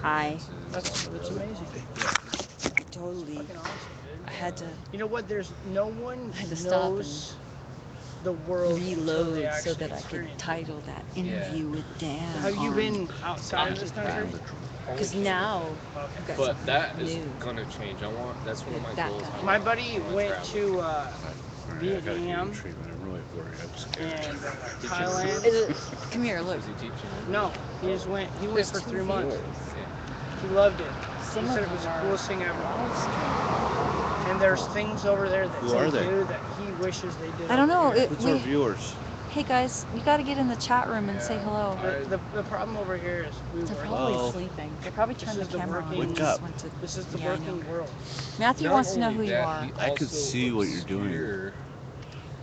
Hi. That's amazing. I totally. Fucking awesome, I dude. had to. You know what? There's no one I had to stop and knows the world until they reload so actually that I could experience it. title that interview with Dan Have you on been outside of this country? Occupy. Because now Okay. I've got But something that is new. gonna change. That's one of my That goals. guy. My buddy went to Alright, I gotta get Vietnam you treatment. I'm really worried. I'm scared. and Did you Thailand. Is it? Come here, look. Was he teaching you? No, he just went. He went There's for 2 3 months. viewers. Yeah. He loved it. Some He of said it was the them are coolest thing ever. live streaming. And there's things over there that Who are they they? do that he wishes they did. I don't know. over here. Who's our viewers? Hey guys, you got to get in the chat room and say Yeah. hello. The problem over here is we They're work. probably Hello. sleeping. They probably turned is the the camera on. working- and Wake just up. went to- This is the Yeah, I know. working world. Matthew Not wants to know only who you that, are. he I can also see what you're doing. obscure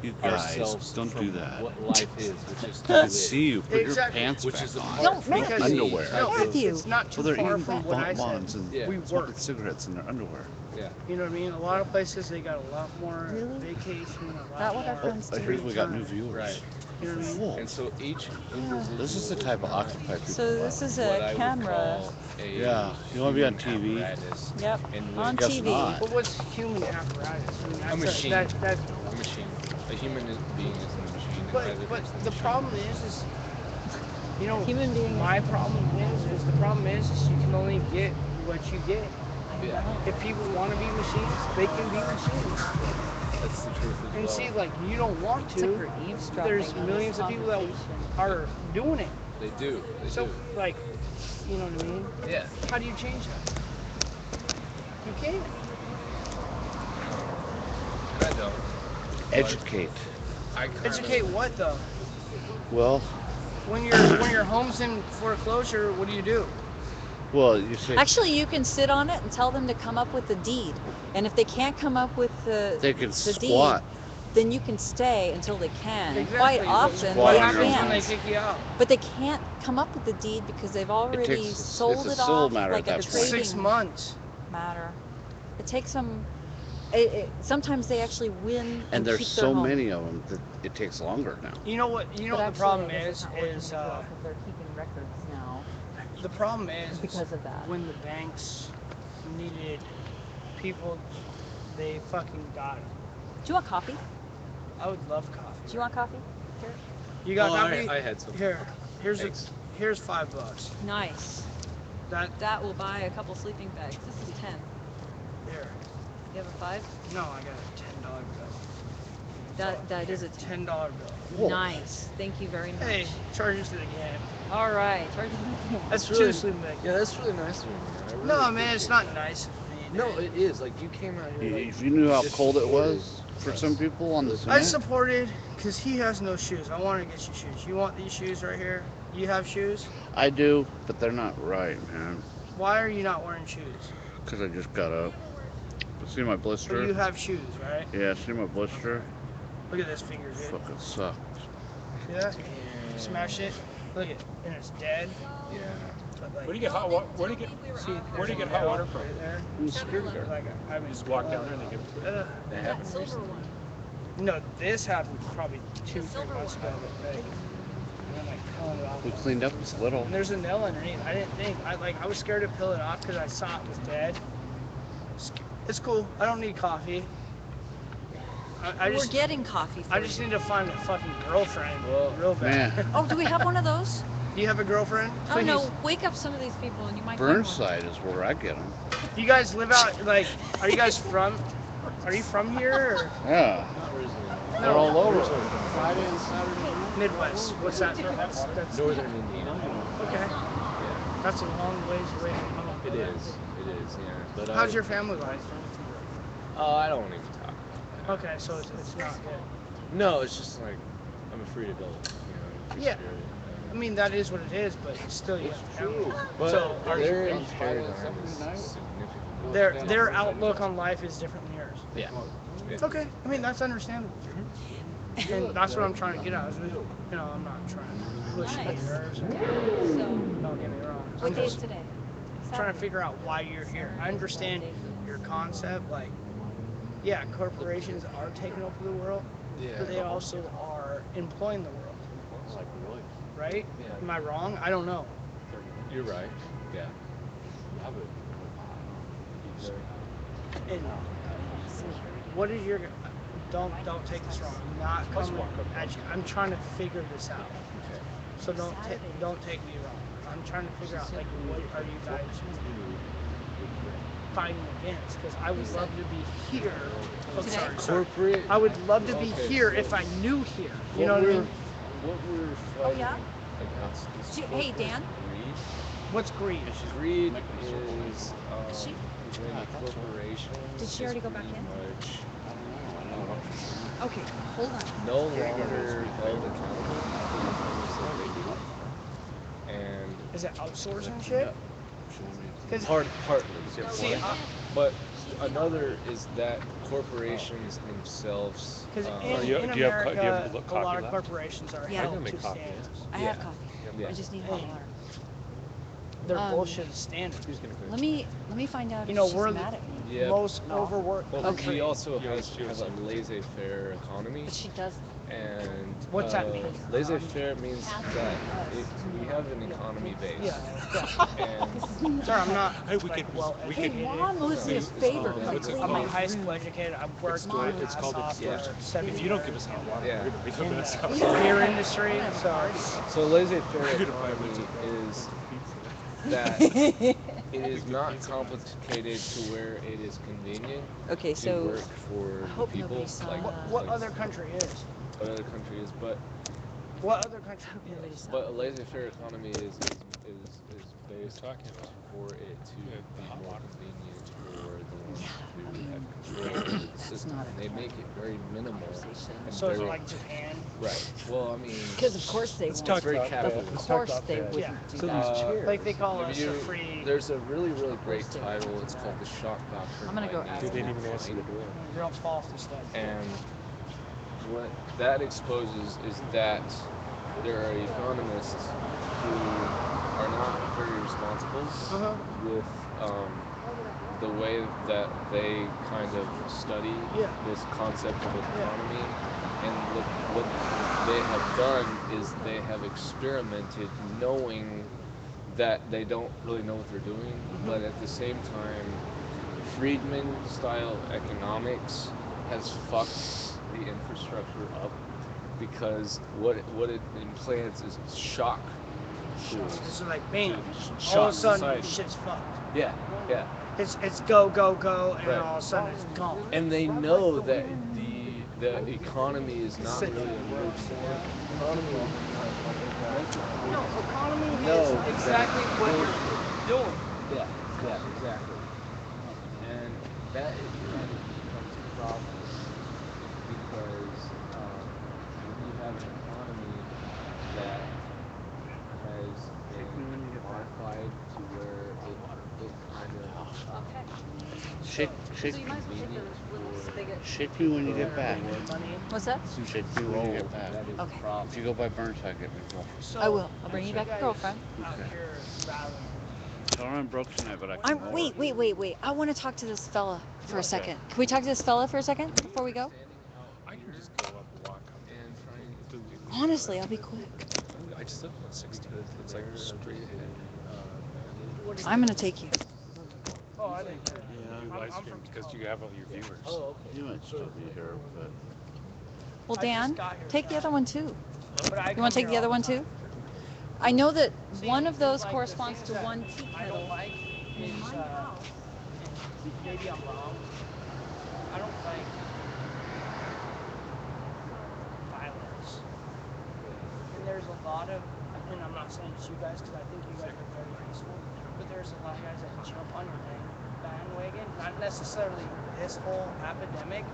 You guys, ourselves don't from do that. What life is, which is I to can live. see you. Put Exactly. your pants Which back is the on. part Don't from make the underwear. age No, of- Matthew. it's not too Well, they're far eating from what I said. bonbons and Yeah. We work. smoking cigarettes in their underwear. Yeah. You know what I mean? A lot of places they got a lot more Really? vacation. A lot That what our more friends I do? hear we got new time. viewers. Right. You know what I mean? Whoa. And so each individual. This is the type of Occupy people. So this is what I a would camera. call a Yeah. You wanna be on human TV? apparatus Yep. in On which Guess TV. not. But what's human apparatus? I mean, that's machine. That's A machine. A human being is a machine. and neither but is the the machine. problem is you know, Human being. my problem is the problem is you can only get what you get. Yeah. If people want to be machines, they can be machines. That's the truth as And well. see, like you don't want Except for to. eavesdropping There's on millions this of people that conversation. are doing it. They do. They So, do. like, you know what I mean? Yeah. How do you change that? You can't. I don't. Educate. I kinda, Educate what though? Well, When your home's in foreclosure, what do you do? you say Actually, you can sit on it and tell them to come up with the deed. And if they can't come up with the they can the squat. deed, then you can stay until they can. And Exactly. quite often Squat What they on your happens when own. they can't. kick you out? But they can't come up with the deed because they've already takes- sold it's it a civil off matter like at a that It's point. trading 6 months. matter. It takes them. Sometimes they actually win And there's keep so their home. many of them that it takes longer now. You know what? You know But what the problem actually, I guess is? it's not working Is as well 'cause they're keeping records now the problem is because of that. when the banks needed people, they fucking got it. Do you want coffee? I would love coffee. Do you want coffee? Here. You got Oh, coffee? I had some. Here. Thanks. Here's $5. Nice. That will buy a couple sleeping bags. This is 10. here. You have a 5? No, I got a $10 bill. That is a 10. $10 bill. Whoa. Nice. Thank you very much. Hey, charges to the game. All right. Charge That's really- two sleeping bags. Yeah, that's really nice of you, man. I really No, man, it's appreciate not nice of me. it. No, it is. Like you came out here. Like, If you knew how just cold it supported was for us. some people on the I cement, supported because he has no shoes. I want to get you shoes. You want these shoes right here? You have shoes? I do, but they're not right, man. Why are you not wearing shoes? Because I just got up. See my But blister? you have shoes, right? Yeah, see my blister? Look at this finger, dude. Fucking sucks. See that? Smash it. Look at it. And it's dead. Yeah. But like, Where do you get hot water? Where do you get? see, Where do you there's get a hot nail water from? Right there. From the security guard. Like, I mean, Just walk down there and they give it to you. They That haven't silver recently. one. No, this happened probably 2-3 silver months one. ago. But, like, and I'm like pulling it off. We cleaned up this little. And there's a nail underneath. I didn't think. I was scared to peel it off because I saw it was dead. It's cool. I don't need coffee. I We're just getting coffee for I just you. need to find a fucking girlfriend Well, real bad. Man. Oh, do we have one of those? Do you have a girlfriend? Oh no, Please. wake up some of these people and you might find one. Burnside is where I get them. You guys live out like? Are you guys from? Are you from here or Yeah, Not originally. they're all over. Friday and Saturday. Midwest? What's that? That's Northern Indiana. okay. Yeah. That's a long ways away from home. It is. It is. Yeah. But How's your family life? Oh, I don't want to even talk about Okay, so it's not good. it. No, it's just like I'm a free adult. You know. Yeah. I mean that is what it is, but still you have family. But So are you- their Friday paradigm and is Saturday night? significantly Their outlook on life is different than yours. Yeah. It's okay. I mean that's understandable. And that's what I'm trying to get at. Is, you know, I'm not trying to push your Nice. nerves. So, Don't get me wrong. what I'm day is just today? trying to figure out why you're here. I understand your concept, like, yeah, corporations are taking over the world, but they also are employing the world, Like really? right? Yeah. Am I wrong? I don't know. You're right. Yeah. And what is your? Don't take this wrong. I'm not coming at you. I'm trying to figure this out. So don't take me wrong. I'm trying to figure out like what are you guys fighting against? Because I would love to be here. Oh, sorry. Corporate. I would love to be Okay, here so if I knew here. You know what I mean? What we're Oh, fighting yeah? against is Hey, Dan? greed. What's greed? Greed is Is she? when corporations Did she already go back in? much Okay, hold on. no longer held accountable for the things that they do. And Is it outsourcing shit? Because partly. see, But another is that corporations themselves. because um, in do you have America, a coffee lot of left? corporations are Yeah. held Make to coffee. standards. I Yeah. have coffee. Yeah. I just need hot Hey. water. Their Um, bullshit is standards. Who's gonna Let me find out You if know, she's we're mad at me. Yeah. most overworked Well, country. we also Yeah, have, she was have a saying- laissez-faire economy, But she doesn't. and What's that mean? Laissez-faire means that we have an economy base, Yeah. and Sorry, I'm not Hey, we like, could- well we Hey, could- educated. Mom owes me a It's favor. called- Like, what's it really I'm a called? high school educated. I've worked Mom, my it's ass called off yeah. for 7 If years. you don't give us hot water, Yeah. we're gonna be in coming the this out. beer industry, so So laissez-faire We're gonna buy a bunch economy of is pizza. that it is not complicated to where it is convenient Okay, to so work for I the hope people, nobody saw like what like other country is? other countries, but What other country nobody is? saw. but a laissez-faire economy is based Talking about. for it to Yeah, be the hot more water. convenient for the ones Yeah, who I mean, have control over the that's system. not a They make it very minimal. And So is it very, like Japan? right. Well, I mean, Because of course they Let's won't. talk it's very about that. capitalist. Of Let's talk course about they that. wouldn't Yeah. do So that. these chairs. Like they call if us you- a free. There's a really great they title. would do It's that. called The Shock Doctrine. I'm gonna by go Nathan ask They didn't even Klein. answer the door. You don't fall off the step. And what that exposes is that there are economists who are not very responsible Uh-huh. with the way that they kind of study Yeah. this concept of an economy. And what they have done is they have experimented knowing that they don't really know what they're doing, but at the same time, Friedman style economics has fucked the infrastructure up because what it implants is shock. tools. It's like bam, To all shock of a sudden society. shit's fucked. Yeah, yeah. It's go, and Right. all of a sudden it's gone. And they know that the economy is not really a real form. Economy is No, economy No, is exactly what you're doing. Yeah, exactly. And that is when it becomes a problem because when you have an economy that has been modified to where it kind of Shake convenient for shake me when you get back. What's that? Shake me when you get back. that is Okay. a problem. If you go by Burnside, get me more. So, I will. I'll bring you back guys a girlfriend. Out Okay. here rallying. Tell her I'm broke tonight, but I can I'm walk. wait. I want to talk to this fella for a second. Can we talk to this fella for a second before we go? I can just go up and walk up And trying to the. Honestly, I'll be quick. I just live on 16. It's like straight ahead. I'm gonna take you. Oh, I didn't care. You live stream because you have all your viewers. Oh, okay. You might still be here, but Well, I just Dan, got here, take the so other one too. But I You want to take come the here other all one time. too? I know that See, one of those like, the corresponds things to that one tea I don't kettle. like is, and maybe I'm wrong. I don't like violence. And there's a lot of, and I'm not saying it's you guys because I think you guys are very peaceful, but there's a lot of guys that jump on your bandwagon. Not necessarily this whole epidemic,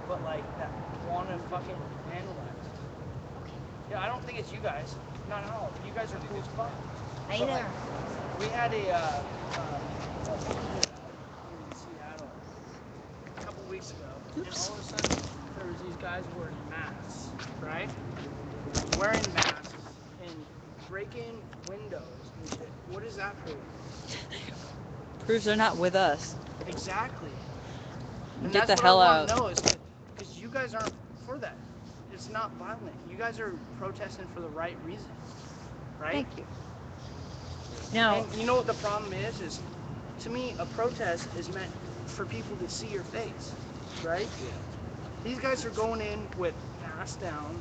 but like that want to fucking vandalize. Yeah, I don't think it's you guys. Not at all. You guys are cool as fuck. Hey But, there. like, we had a in Seattle a couple weeks ago, and all of a sudden there was these guys wearing masks, right? Wearing masks and breaking windows and shit. What does that prove? Proves they're not with us. Exactly. And Get that's the what hell I out. want to know is because you guys aren't for that. It's not violent. You guys are protesting for the right reasons, right? Thank you. Now, And you know what the problem is to me, a protest is meant for people to see your face, right? Yeah. These guys are going in with masks down,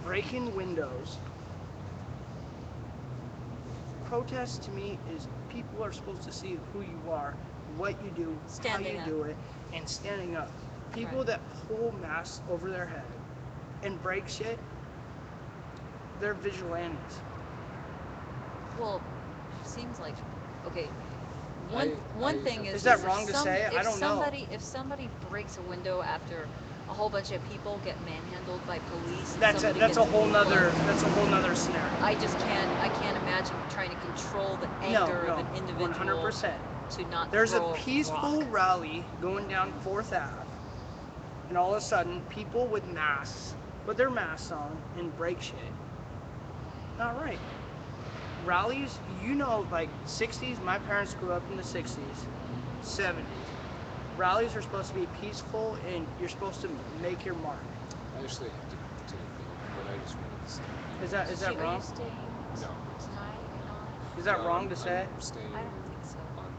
breaking windows. Protest to me is people are supposed to see who you are, what you do, Standing how up. you do it, and standing up. People Right. that pull masks over their head and break shit, they're vigilantes. Well, seems like okay. I- One I- thing Is is that if wrong to say? I if don't know. if somebody breaks a window after a whole bunch of people get manhandled by police, and That's somebody a gets whole nother blood, scenario. I can't imagine trying to control the anger of an individual 100%. to not There's a throw peaceful rock. rally going down 4th Ave, and all of a sudden, people with masks put their masks on and break shit. Not right. Rallies, like 60s, my parents grew up in the 60s, 70s. Rallies are supposed to be peaceful, and you're supposed to make your mark. I actually have to go, but I just wanted to stay. Is that Are wrong? you staying No. tonight or not? Is that No, wrong to say? I'm staying I don't think so. on.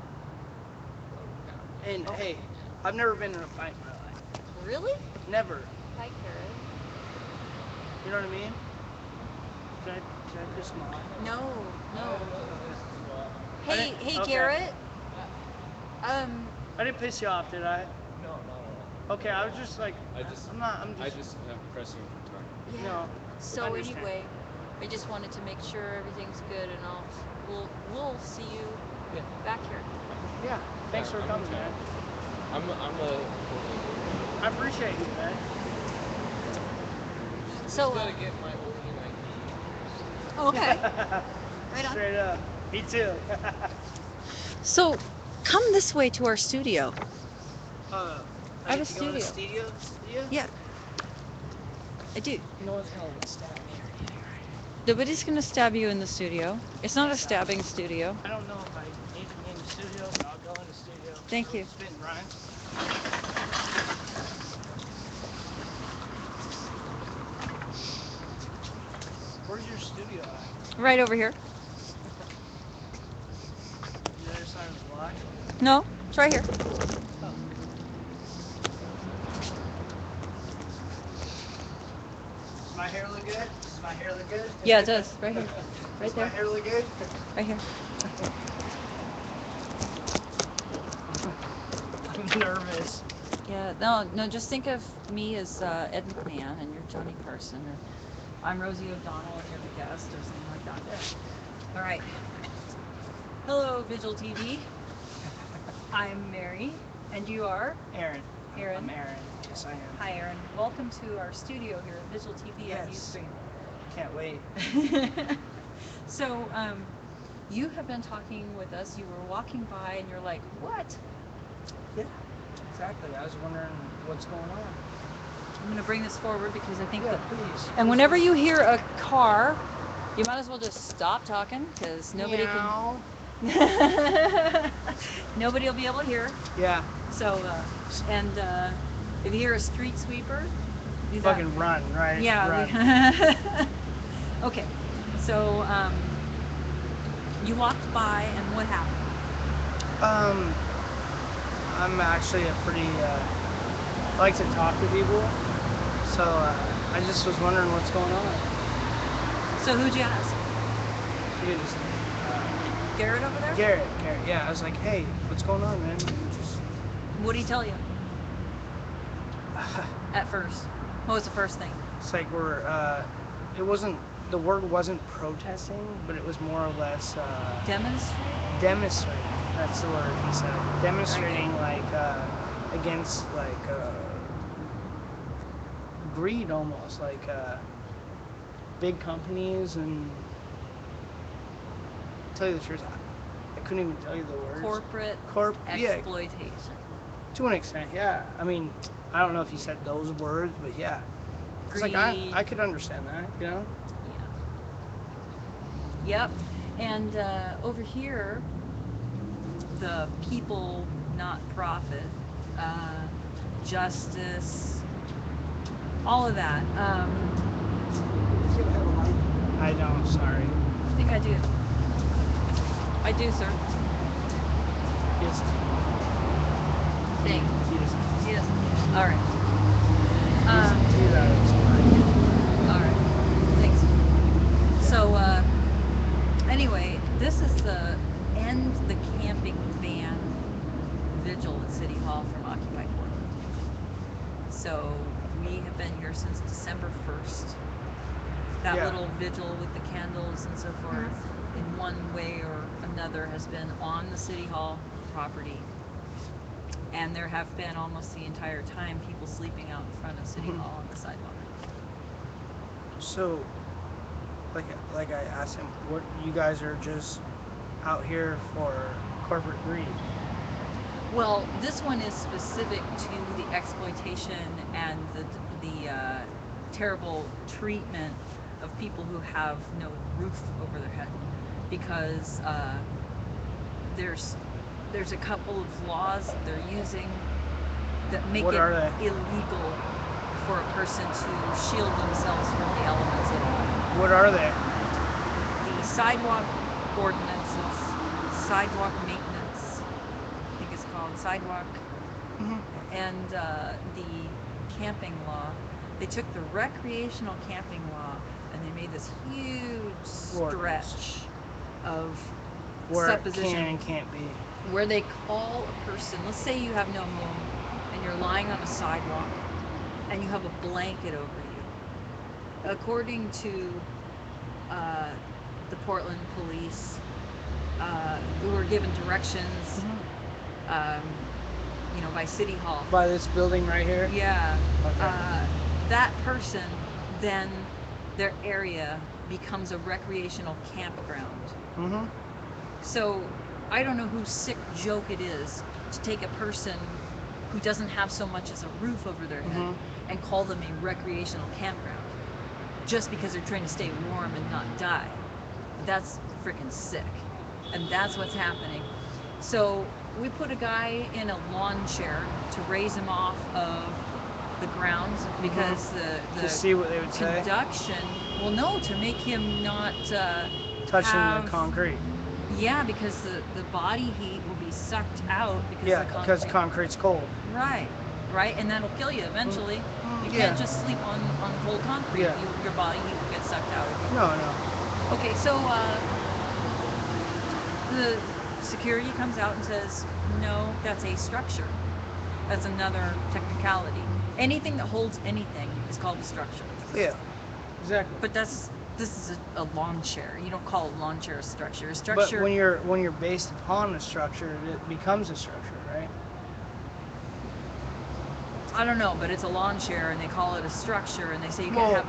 And Okay. hey, I've never been in a fight in my life. Really? Never. Hi, Karen. You know what I mean? Did I piss him off? No, no. I Hey, didn't- hey, okay. Garrett. I didn't piss you off, did I? No, not at all. Okay, I was just like, I just I'm am pressing for time. yeah. No. So understand. anyway, I just wanted to make sure everything's good, and we'll see you Yeah. back here. Yeah, thanks Yeah, for I'm coming, okay. man. I'm a. I appreciate you, man. So, Just gotta get my OP ID. okay. Right on. Straight up. Me too. So, come this way to our studio. I have a get to go in the studio? Yeah, I do. No one's gonna stab me. Nobody's gonna stab you in the studio. It's not a stabbing studio. I don't know if I need to be in the studio, but I'll go in the studio. Thank you. Spitting rhymes. Where's your studio at? Right over here. The other side of the block? No, it's right here. Does my hair look good? Does my hair look good? Yeah, it does. Right here. Right Does my there. hair look good? Right here. I'm nervous. Yeah, no, just think of me as Ed McMahon, and you're Tony Carson, and I'm Rosie O'Donnell, and you're the guest, or something like that. All right. Hello, Vigil TV. I'm Mary, and you are? Aaron. Aaron. I'm Aaron. Yes, I am. Hi, Aaron. Welcome to our studio here at Vigil TV on Yes. Ustream. Can't wait. So, you have been talking with us. You were walking by, and you're like, "What?" Yeah, exactly. I was wondering what's going on. I'm going to bring this forward because I think Yeah, that. please. And whenever you hear a car, you might as well just stop talking because nobody Meow. can. Nobody will be able to hear. Yeah. So, if you hear a street sweeper, do that. Fucking run, right? Yeah. Run. Okay. So, you walked by, and what happened? I'm actually a pretty, I like to talk to people. So, I just was wondering what's going on. So, who'd you ask? You just, Garrett over there? Garrett, yeah. I was like, hey, what's going on, man? Just, What did he tell you at first? What was the first thing? it's like the word wasn't protesting, but it was more or less, Demonstrate? demonstrating. That's the word he said. Demonstrating, like, against, like, greed almost, like, big companies and, to tell you the truth, I couldn't even tell you the words. Corporate Yeah, exploitation. to an extent, yeah. I mean, I don't know if he said those words, but yeah. It's like, Greed. I could understand that, you know? Yeah. Yep. And over here, the people, not profit, justice, all of that. I know, sorry. I think I do. I do, sir. You just Thing. he doesn't. He doesn't. All right. He's out of his mind. All right. Thanks. So, anyway, this is the end the camping ban vigil at City Hall from Occupy Portland. So we have been here since December 1st. That Yeah. little vigil with the candles and so forth, in one way or another, has been on the City Hall property. And there have been almost the entire time people sleeping out in front of City Hall on the sidewalk. So, like I asked him, what you guys are just out here for corporate greed? Well, this one is specific to the exploitation and the terrible treatment of people who have no roof over their head, because there's a couple of laws that they're using that make What it are they? illegal for a person to shield themselves from the elements at all. What are they? The sidewalk ordinances, sidewalk maintenance, I think it's called sidewalk, and the camping law. They took the recreational camping law and they made this huge Ordinance. stretch of Where it supposition can and can't be. where they call a person, let's say you have no home and you're lying on a sidewalk and you have a blanket over you. According to the Portland police, who were given directions, by City Hall. By this building right here? Yeah. Okay. That person, then their area becomes a recreational campground. Mm-hmm. So I don't know whose sick joke it is to take a person who doesn't have so much as a roof over their head and call them a recreational campground just because they're trying to stay warm and not die. That's freaking sick. And that's what's happening. So we put a guy in a lawn chair to raise him off of the ground because To see what they would say. conduction, well, no, to make him not Touching have- the concrete. Yeah, because the body heat will be sucked out because Yeah, the because concrete. concrete's cold. Right, and that'll kill you eventually. You Yeah. can't just sleep on cold concrete. Yeah. Your body heat will get sucked out. No. Okay, so the security comes out and says, no, that's a structure. That's another technicality. Anything that holds anything is called a structure. Yeah. Exactly. But this is a lawn chair. You don't call a lawn chair a structure. A structure. But when you're based upon a structure, it becomes a structure, right? I don't know, but it's a lawn chair, and they call it a structure, and they say you Well,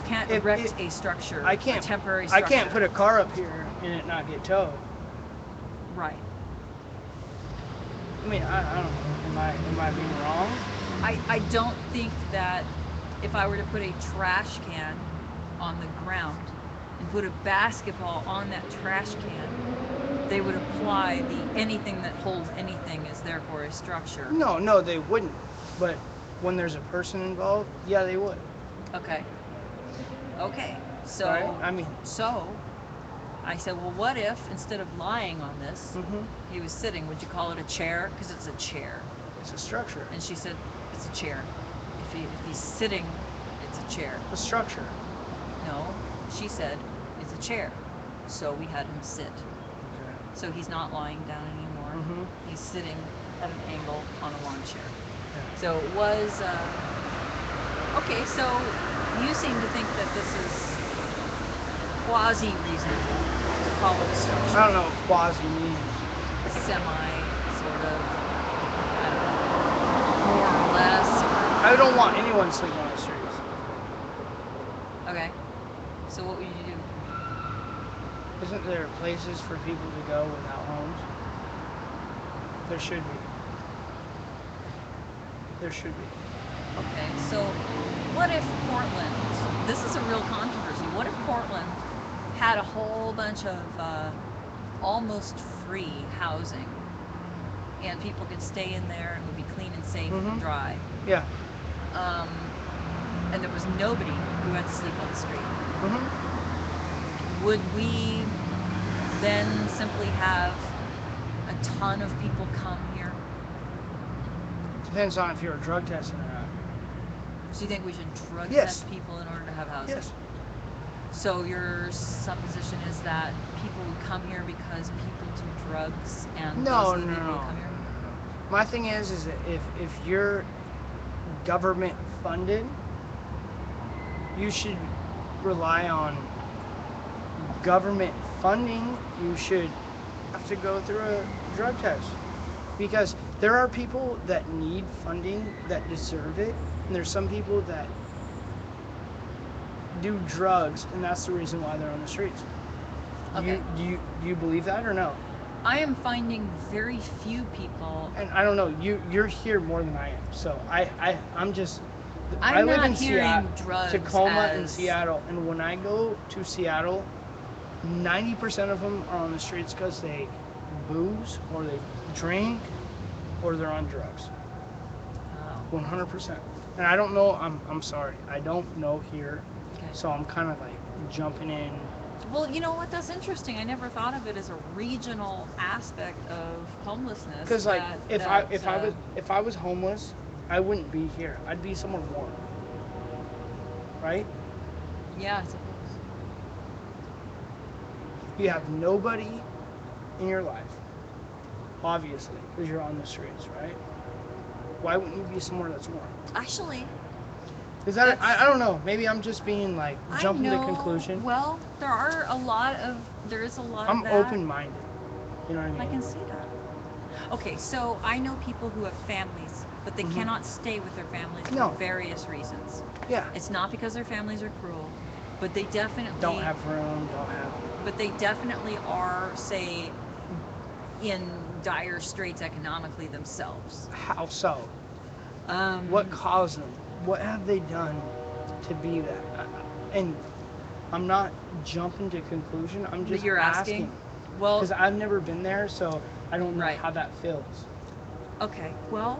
can't if- erect if- a structure, I can't. a temporary I structure. can't put a car up here and it not get towed. Right. I mean, I don't know. Am I being wrong? I don't think that if I were to put a trash can on the ground and put a basketball on that trash can, they would apply the anything that holds anything is therefore a structure. No, they wouldn't. But when there's a person involved, yeah, they would. Okay. So Right? I mean, so I said, well, what if instead of lying on this, mhm, he was sitting? Would you call it a chair? Because it's a chair. it's a structure. And she said, it's a chair. If he's sitting, it's a chair. A structure. No, she said, it's a chair. So we had him sit. Okay. So he's not lying down anymore. Mhm. He's sitting at an angle on a lawn chair. Yeah. So it was, okay, so you seem to think that this is quasi-reasonable to call it a structure. I don't know what quasi means. Semi, sort of, I don't know, more or less. I don't want anyone sleeping on the streets. Okay, so what would you do? Isn't there places for people to go without homes? There should be. There should be. Okay, so what if Portland, this is a real controversy, what if Portland had a whole bunch of almost free housing and people could stay in there and it would be clean and safe and Mhm. dry, Yeah. and there was nobody who had to sleep on the street? Mhm. Would we then simply have a ton of people come here? Depends on if you're drug testing or not. So you think we should drug Yes. test people in order to have housing? Yes. So your supposition is that people would come here because people do drugs and No, those are the no, people no, who come here? My thing is that if you're government funded, you should rely on government funding. You should have to go through a drug test, because there are people that need funding that deserve it, and there's some people that do drugs, and that's the reason why they're on the streets. Okay. Do you believe that or no? I am finding very few people. And I don't know, you're here more than I am, so I'm just. I'm I live not in hearing Seattle, drugs Tacoma, and as- Seattle, and when I go to Seattle, 90% of them are on the streets because they booze or they drink or they're on drugs. Oh, 100%. And I don't know. I'm sorry. I don't know here, okay. so I'm kind of like jumping in. Well, you know what? That's interesting. I never thought of it as a regional aspect of homelessness. Because like if I was homeless, I wouldn't be here. I'd be somewhere warm. Right? Yeah, I suppose. You have nobody in your life, obviously, because you're on the streets, right? Why wouldn't you be somewhere that's warm? Actually, Is that That's- I don't know. Maybe I'm just being like jumping I to know, conclusion. Well, there is a lot I'm of that. open-minded. You know what I mean? I can see that. Okay, so I know people who have families, but they Mhm. cannot stay with their families No. for various reasons. Yeah. It's not because their families are cruel, but they definitely Don't have room. Don't have. But they definitely are, say, in dire straits economically themselves. How so? Um, What caused them? What have they done to be that? And I'm not jumping to conclusion. I'm But just you're asking? Well, because I've never been there, so I don't know Right. how that feels. okay. Well,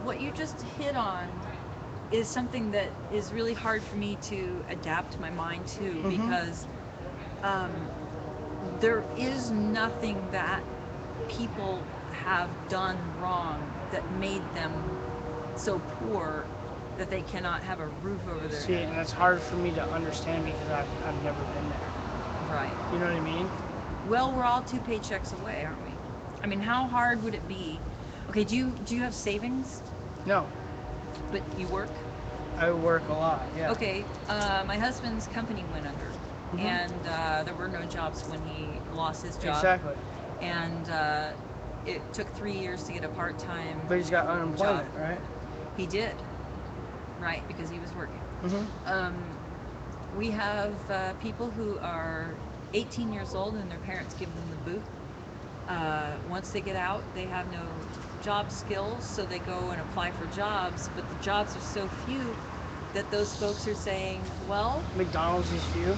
what you just hit on is something that is really hard for me to adapt my mind to Mhm. because there is nothing that people have done wrong that made them so poor that they cannot have a roof over their See, head. and that's hard for me to understand because I've never been there. Right. You know what I mean? Well, we're all 2 paychecks away, aren't we? I mean, how hard would it be? Okay, do you have savings? No, But you work? I work a lot. Yeah. Okay, my husband's company went under, Mhm. and there were no jobs when he lost his job. Exactly. And it took 3 years to get a part-time. But he's got unemployment, right? He did, right? Because he was working. Mm-hmm. We have people who are 18 years old and their parents give them the boot. Once they get out, they have no job skills, so they go and apply for jobs, but the jobs are so few that those folks are saying, well, McDonald's is few.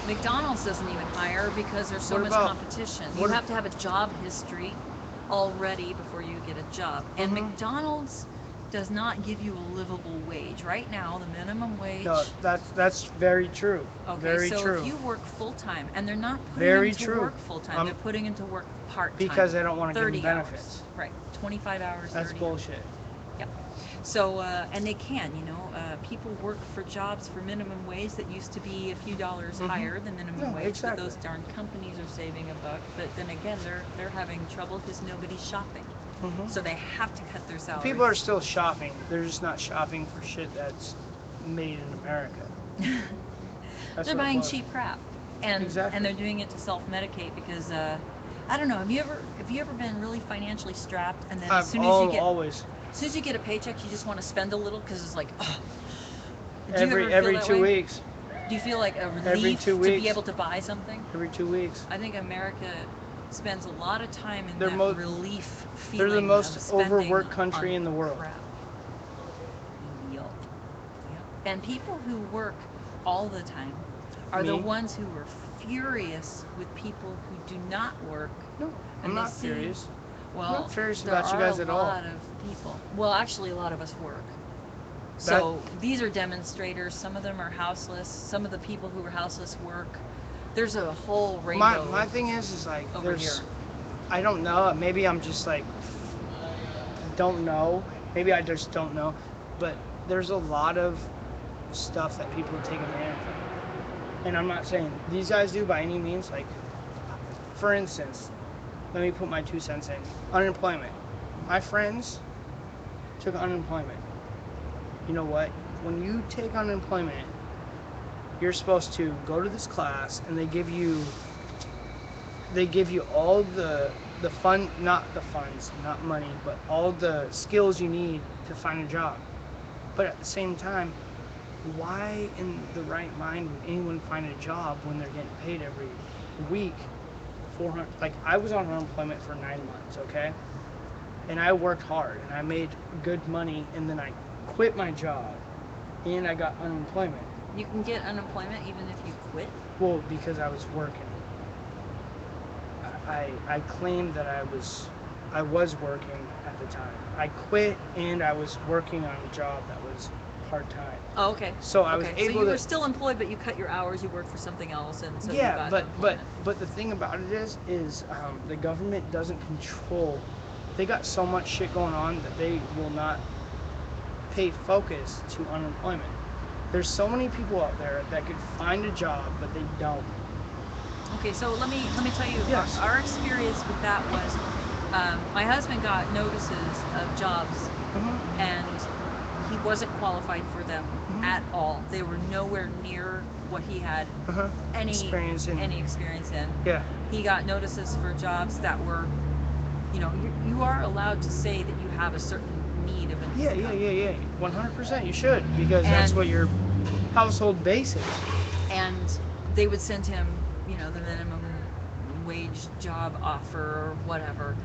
McDonald's doesn't even hire because there's so What much about- competition. what You if- have to have a job history already before you get a job. And Mhm. McDonald's does not give you a livable wage. Right now, the minimum wage. No, that's very true. Okay, Very so true. if you work full time, and they're not putting Very them to true. work full time, they're putting them to work part time. Because they don't want to give 30 them benefits. hours. Right, 25 hours. That's 30 bullshit. Yep. So, and they can, people work for jobs for minimum wage that used to be a few dollars Mhm. higher than minimum No, wage, exactly. but those darn companies are saving a buck. But then again, they're having trouble because nobody's shopping, Mhm. so they have to cut their salaries. People are still shopping. They're just not shopping for shit that's made in America. That's they're what it buying was. cheap crap, and Exactly. they're doing it to self-medicate because I don't know. Have you ever been really financially strapped, and then as soon as you get Always. as soon as you get a paycheck, you just want to spend a little because it's like, oh. Do you ever feel Every that 2 way? weeks. Do you feel like a Every relief 2 to weeks. be able to buy something? Every 2 weeks. I think America spends a lot of time in They're that mo- relief feeling. They're the most of spending overworked country on in the world. crap. Yep. And people who work all the time are the Me? ones who are furious with people who do not work. No, I'm And they not see- serious. Well, not furious there about you are guys a at all. lot of people. Well, actually, a lot of us work. So these are demonstrators. Some of them are houseless. Some of the people who are houseless work. There's a whole My rainbow thing is like over there's here. I don't know. Maybe I'm just like don't know. Maybe I just don't know. But there's a lot of stuff that people take advantage of. And I'm not saying these guys do by any means. Like, for instance, let me put my 2 cents in. Unemployment. My friends took unemployment. You know what? When you take unemployment, you're supposed to go to this class and they give you all the fun, not the funds, not money, but all the skills you need to find a job. But at the same time, why in the right mind would anyone find a job when they're getting paid every week 400? Like, I was on unemployment for 9 months, okay? And I worked hard and I made good money, and then I quit my job and I got unemployment. You can get unemployment even if you quit? Well, because I was working. I claimed that I was working at the time. I quit and I was working on a job that was part-time. Oh, okay. So I was so able you to. were still employed, but you cut your hours, you worked for something else, and so you Yeah, got but unemployment. the thing about it is the government doesn't control. They got so much shit going on that they will not pay focus to unemployment. There's so many people out there that could find a job, but they don't. Okay, so let me tell you, Yes. our experience with that was, my husband got notices of jobs, Mm-hmm. and he wasn't qualified for them Mhm. at all. They were nowhere near what he had Uh-huh. any Experience in. experience in. Yeah. He got notices for jobs that were, you are allowed to say that you have a certain need of an Yeah. income. 100%. You should, because that's And- what your household base is. And they would send him, the minimum wage job offer or whatever.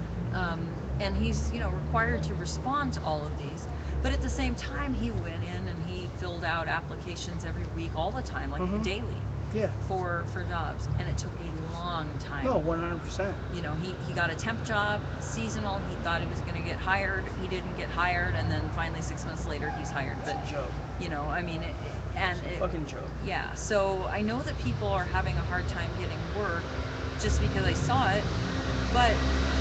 And he's, required to respond to all of these. But at the same time, he went in and he filled out applications every week, all the time, like Mhm. daily, Yeah. for jobs. And it took a long time. No, 100%. He got a temp job, seasonal. He thought he was going to get hired. He didn't get hired, and then finally 6 months later, he's hired. It's But a joke. it, Fucking joke. yeah. So I know that people are having a hard time getting work just because I saw it. But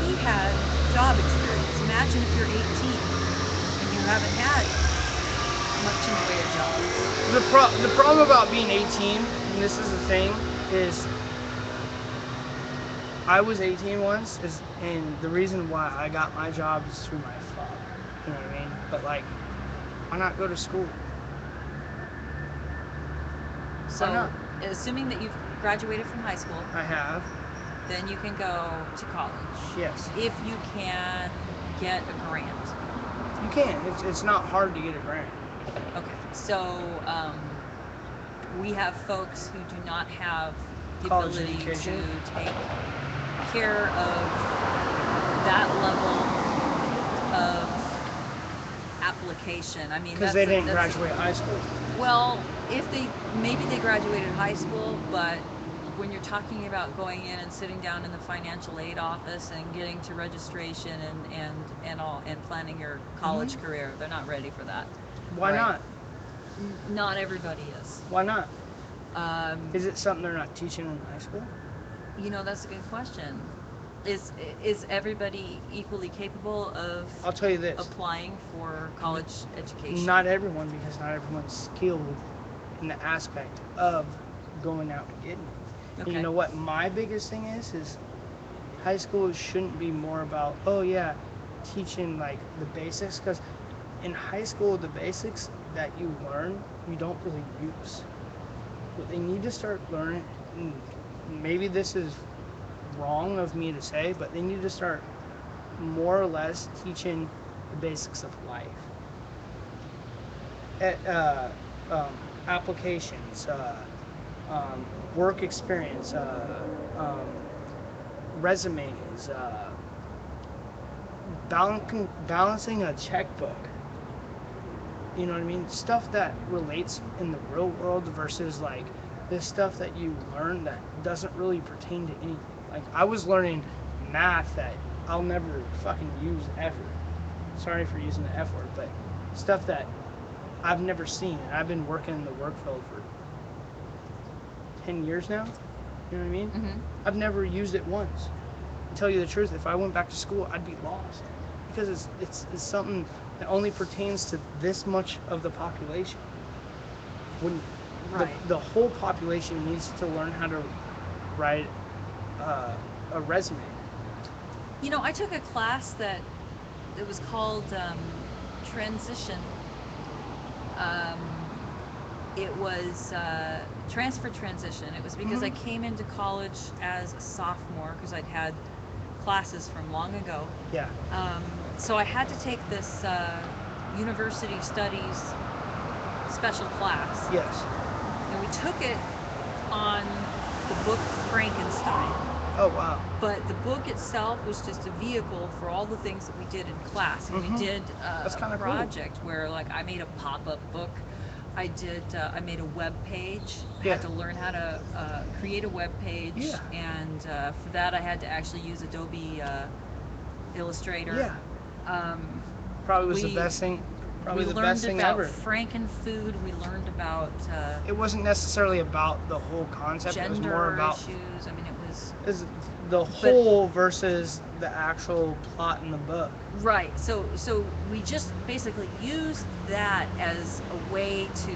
he had job experience. Imagine if you're 18 and you haven't had much in the way of jobs. The problem about being 18, and this is the thing, is I was 18 once, and the reason why I got my job is through my father. You know what I mean? But like, why not go to school? So, Why not? assuming that you've graduated from high school, I have. then you can go to college. Yes. If you can get a grant. You can. It's not hard to get a grant. Okay. So, we have folks who do not have the College ability education. to take care of that level of application. I mean, Because they didn't that's- graduate high school. Well, maybe they graduated high school, but when you're talking about going in and sitting down in the financial aid office and getting to registration and planning your college career, they're not ready for that. Why Right. not? Not everybody is. Why not? Um, Is it something they're not teaching in high school? that's a good question. Is everybody equally capable of I'll tell you this. applying for college education? Not everyone, because not everyone's skilled in the aspect of going out and getting it. And Okay. you know what my biggest thing is high school shouldn't be more about, oh yeah, teaching like the basics, because in high school the basics that you learn you don't really use. What they need to start learning, and maybe this is wrong of me to say, but they need to start more or less teaching the basics of life. Applications, work experience, resumes, balancing a checkbook. You know what I mean? Stuff that relates in the real world versus like this stuff that you learn that doesn't really pertain to anything. Like, I was learning math that I'll never fucking use ever. Sorry for using the F word, but stuff that I've never seen. And I've been working in the work field for 10 years now. You know what I mean? Mm-hmm. I've never used it once. To tell you the truth, if I went back to school, I'd be lost because it's something that only pertains to this much of the population. When Right. the whole population needs to learn how to write a resume. You know, I took a class that it was called transition. Um, it was transfer transition. It was because I came into college as a sophomore because I'd had classes from long ago. Yeah. So I had to take this university studies special class. Yes. And we took it on the book Frankenstein. Oh wow. But the book itself was just a vehicle for all the things that we did in class. And we did That's a kinda cool. project where, like, I made a pop-up book. I made a web page. I Yeah. had to learn how to create a web page. Yeah. And for that, I had to actually use Adobe Illustrator. Yeah. Probably was the we- best thing. Probably we the learned best thing about ever. Frankenfood. We learned about It wasn't necessarily about the whole concept. It was more gender about issues. I mean, it was is the whole versus the actual plot in the book. right. So we just basically used that as a way to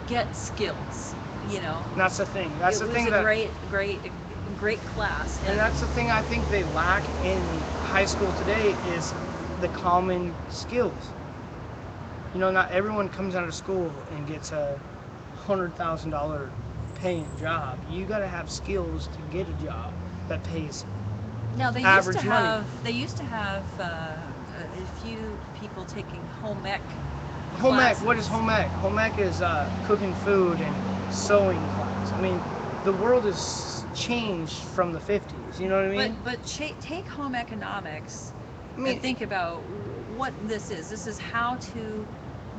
get skills. You know, And that's the thing. That's it the was thing a that, great class. and that's the thing I think they lack in high school today is the common skills. You know, not everyone comes out of school and gets a $100,000 paying job. You got to have skills to get a job that pays. Now average money. they used to have a few people taking home ec. Home ec. classes. What is home ec? Home ec is cooking food and sewing class. I mean, the world has changed from the 50s. You know what I mean? But take home economics I mean, and think about what this is. This is how to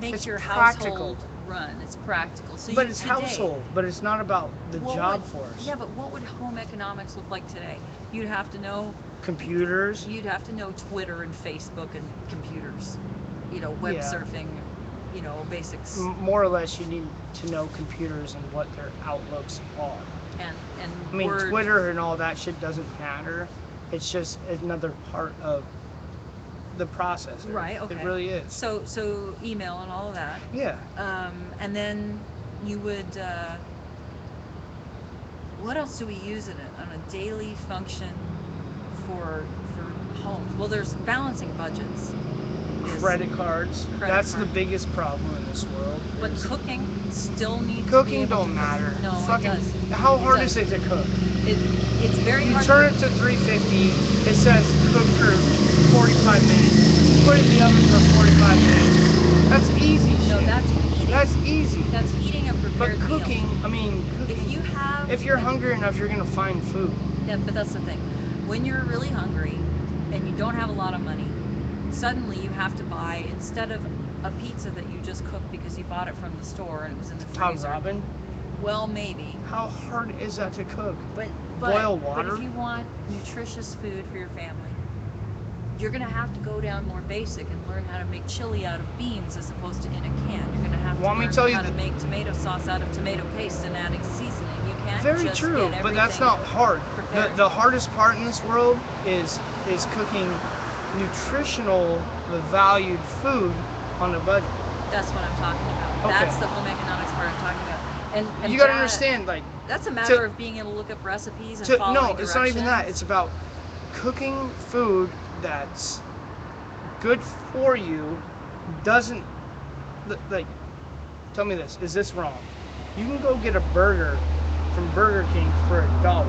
make It's your practical. household run. It's practical. So but you, it's today, household. But it's not about the what job would- force. Yeah, but what would home economics look like today? You'd have to know Computers. Twitter and Facebook and computers. You know, web Yeah. surfing. You know, basics More or less, you need to know computers and what their outlooks are. and I mean, Word. Twitter and all that shit doesn't matter. It's just another part of the process. Right. Okay. It really is. So email and all of that. Yeah. And then you would. What else do we use it on a daily function for home? Well, there's balancing budgets. is- Credit cards. Credit That's the card. biggest problem in this world. But is cooking still needs to be cooking able don't to matter. No, Fucking, it does. how hard does. is it to cook? It's very You hard. turn it to 350. It says cook for 45 minutes. Put it in the oven for 45 minutes. That's easy. No, shit. that's eating. That's easy. That's eating a But prepared meal. cooking, I mean, cooking. If you have. If you're and- hungry enough, you're gonna find food. Yeah, but that's the thing. When you're really hungry and you don't have a lot of money, suddenly you have to buy, instead of a pizza that you just cooked because you bought it from the store and it was in the How, freezer. Robin? Well, maybe. How hard is that to cook? But Boil But water? if you want nutritious food for your family, you're gonna have to go down more basic and learn how to make chili out of beans as opposed to in a can. You're gonna have to Want me learn to tell you how to that- make tomato sauce out of tomato paste and adding seasoning. You can't Very just true, get but that's everything not hard. prepared. The hardest part in this world is cooking nutritional, valued food on a budget. That's what I'm talking about. Okay. That's the home economics part I'm talking about. And You gotta that- understand, like, That's a matter of being able to look up recipes and following no, it's not even that. directions. It's about cooking food that's good for you. Doesn't like. Tell me this. Is this wrong? You can go get a burger from Burger King for $1,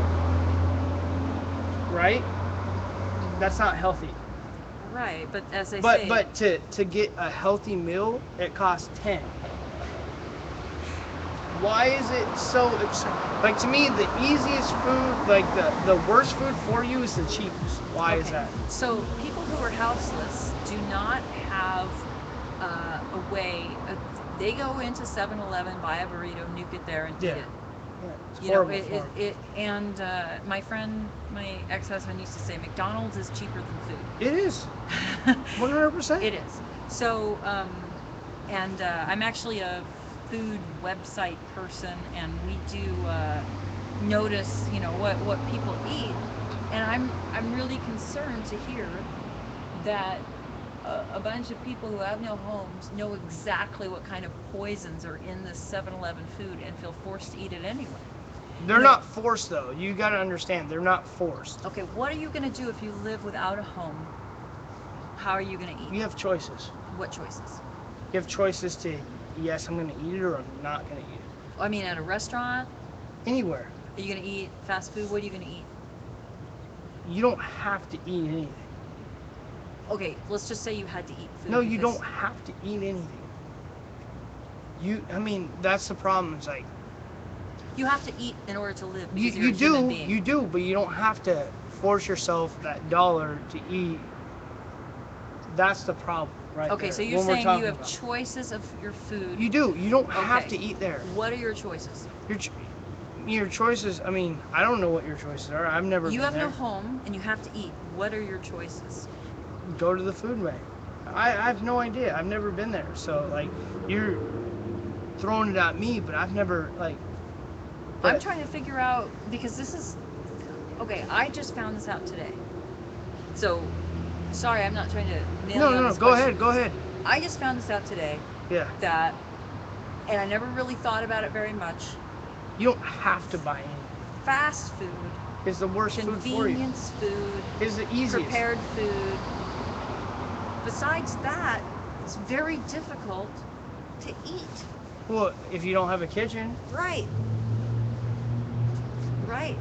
right? That's not healthy. Right, but as I But say, to get a healthy meal, it costs 10. Why is it so like, to me, the easiest food, like the worst food for you is the cheapest. Why is okay. that? So people who are houseless do not have a way. They go into 7-Eleven, buy a burrito, nuke it there, and Yeah. eat it. Yeah, it's You know, horrible for 'em. and my ex-husband used to say McDonald's is cheaper than It is food. 100%. It is. So, I'm actually a food website person, and we do notice, you know, what people eat, and I'm really concerned to hear that a bunch of people who have no homes know exactly what kind of poisons are in this 7-Eleven food and feel forced to eat it anyway. They're You know- not forced though. You got to understand, they're not forced. Okay, what are you going to do if you live without a home? How are you going to eat? You have choices. What choices? You have choices to, yes, I'm going to eat it or I'm not going to eat it. I mean, at a restaurant, Anywhere. are you going to eat fast food? What are you going to eat? You don't have to eat anything. Okay, let's just say you had to eat food. No, you because- don't have to eat anything. I mean, that's the problem. It's like, You have to eat in order to live. you, Because you're you a human do, being. you do, but you don't have to force yourself that dollar to eat. That's the problem, right? Okay, there, so you're when we're saying you talking have about. choices of your food. You do. You don't have Okay. to eat there. What are your choices? Your choices. I mean, I don't know what your choices are. I've never You been have there. no home and you have to eat. What are your choices? Go to the food bank. I have no idea. I've never been there. So like, you're throwing it at me, but I've never like. I'm but- trying to figure out because this is okay. I just found this out today. So, sorry, I'm not trying to nail you on No. this Go question. ahead. Go ahead. I just found this out today Yeah. that, and I never really thought about it very much. You don't have to buy anything. Fast food, It's the worst food for you. convenience food, It's the easiest. prepared food. Besides that, it's very difficult to eat. Well, if you don't have a kitchen, Right. Right.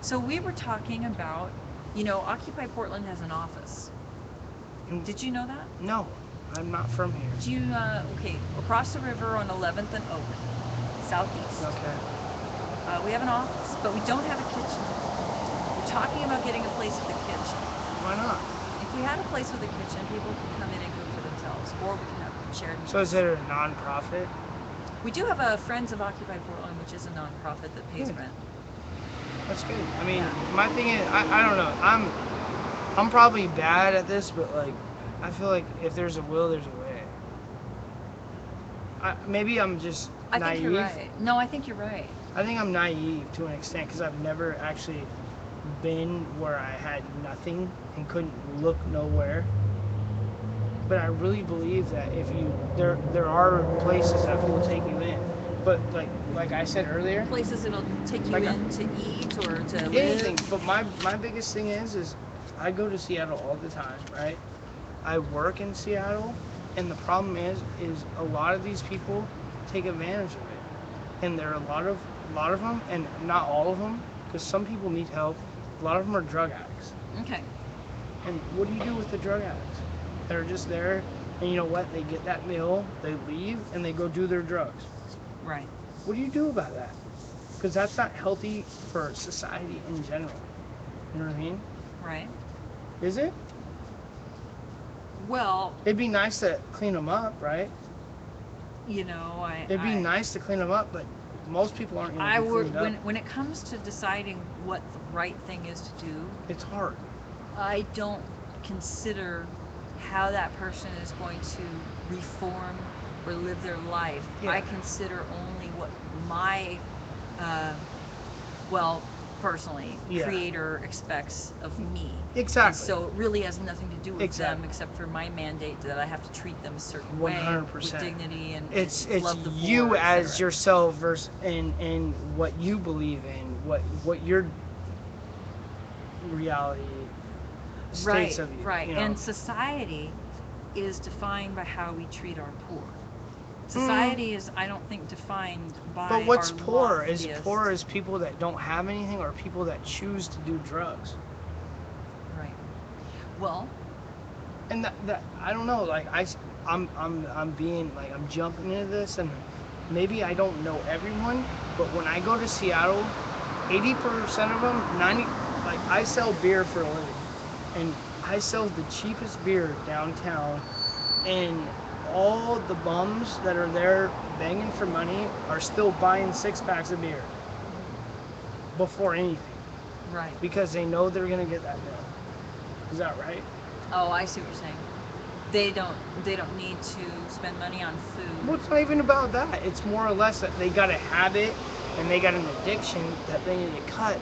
So we were talking about, you know, Occupy Portland has an office. Did you know that? no, I'm not from here. Do you, okay, across the river on 11th and Oak, southeast. Okay. We have an office, but we don't have a kitchen. We're talking about getting a place with a kitchen. Why not? If we had a place with a kitchen, people could come in and cook for themselves, or we can have shared meals. So is it a non-profit? We do have a Friends of Occupy Portland, which is a nonprofit that pays Good. rent. That's good. I mean, Yeah. my thing is, I don't know. I'm probably bad at this, but like, I feel like if there's a will, there's a way. Maybe I'm just I naive. think you're right. No, I think you're right. I think I'm naive to an extent because I've never actually been where I had nothing and couldn't look nowhere. But I really believe that if you there are places that will take you in. But like I said earlier, Places that'll take you Like a- in to eat or to anything. live. But my biggest thing is I go to Seattle all the time, right? I work in Seattle, and the problem is a lot of these people take advantage of it, and there are a lot of them, and not all of them, because some people need help. A lot of them are drug addicts, Okay. and what do you do with the drug addicts? They're just there, and you know what? They get that meal, they leave, and they go do their drugs. Right. What do you do about that? Because that's not healthy for society in general. You know what I mean? Right. Is it? Well, It'd be nice to clean them up, right? you know, It'd be nice to clean them up, but most people aren't going I to be would cleaned up. when it comes to deciding what the right thing is to do, It's hard. I don't consider how that person is going to reform or live their life. Yeah. I consider only what my, well, personally, Yeah. creator expects of me. Exactly. And so it really has nothing to do with them Exactly. except for my mandate that I have to treat them a certain way 100%. with dignity and It's love the you poor, as etc. yourself versus and what you believe in, what your reality states of you. Right. You know? And society is defined by how we treat our poor. Society is, I don't think, defined by. But what's our poor? Is loftiest- poor is people that don't have anything or people that choose to do drugs. Right. Well, And that I don't know. Like I'm being like I'm jumping into this, and maybe I don't know everyone, but when I go to Seattle, 80% of them, 90, like I sell beer for a living, and I sell the cheapest beer downtown, and all the bums that are there begging for money are still buying 6-packs of beer before anything right. because they know they're gonna get that bill. Is that right? Oh, I see what you're saying. They don't need to spend money on food. Well, it's not even about that. It's more or less that they gotta have it, and they got an addiction that they need to cut,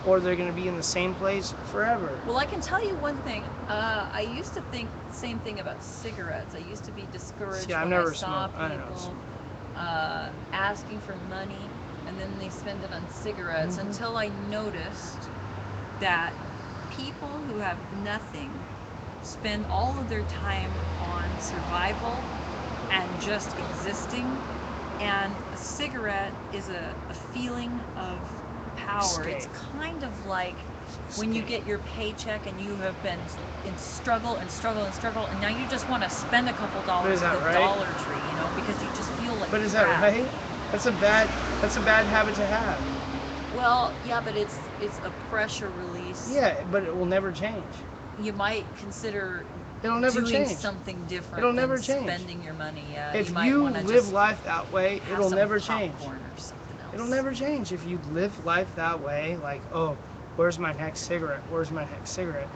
or they're going to be in the same place forever. Well, I can tell you one thing. I used to think the same thing about cigarettes. I used to be discouraged See, I've when never I saw smoked. I don't know. people asking for money and then they spend it on cigarettes Mhm. until I noticed that people who have nothing spend all of their time on survival and just existing. And a cigarette is a feeling of power. It's Escape. kind of like when you Escape. get your paycheck and you have been in struggle and struggle and struggle, and now you just want to spend a couple dollars is at that the right? Dollar Tree, because you just feel like But is crap. that right? That's a bad habit to have. Well, yeah, but it's a pressure release. Yeah, but it will never change. You might consider It'll never doing change. something different It'll than never change. spending your money. If you might you want to live just life that way, have it'll some never change. popcorn or something else. It'll never change if you live life that way. Like, oh, where's my next cigarette? Where's my next cigarette?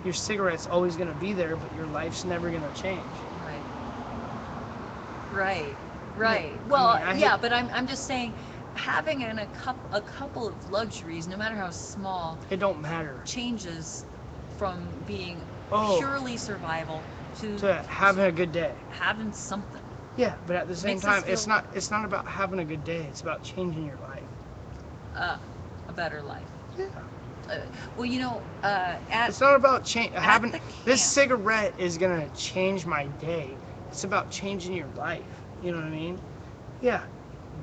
Your cigarette's always gonna be there, but your life's never gonna change. Right. I Well, mean, I yeah, hate- but I'm just saying, having a couple of luxuries, no matter how small, It don't matter. changes from being Oh. purely survival to To having a good day. having something. Yeah, but at the same Makes us time, it's feel- not about having a good day. It's about changing your life. A better life. Yeah. Well, at It's not about having the this camp. cigarette is gonna change my day. It's about changing your life. You know what I mean? Yeah.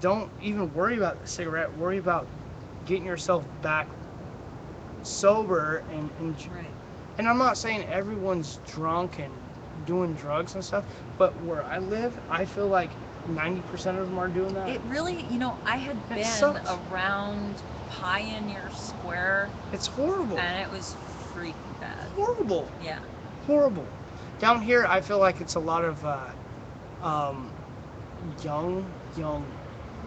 Don't even worry about the cigarette. Worry about getting yourself back sober and right. and I'm not saying everyone's drunk and doing drugs and stuff, but where I live, I feel like 90% of them are doing that. It really, I had It been sucks. around Pioneer Square, It's horrible. and it was freaking bad. Horrible. Yeah. Horrible. Down here, I feel like it's a lot of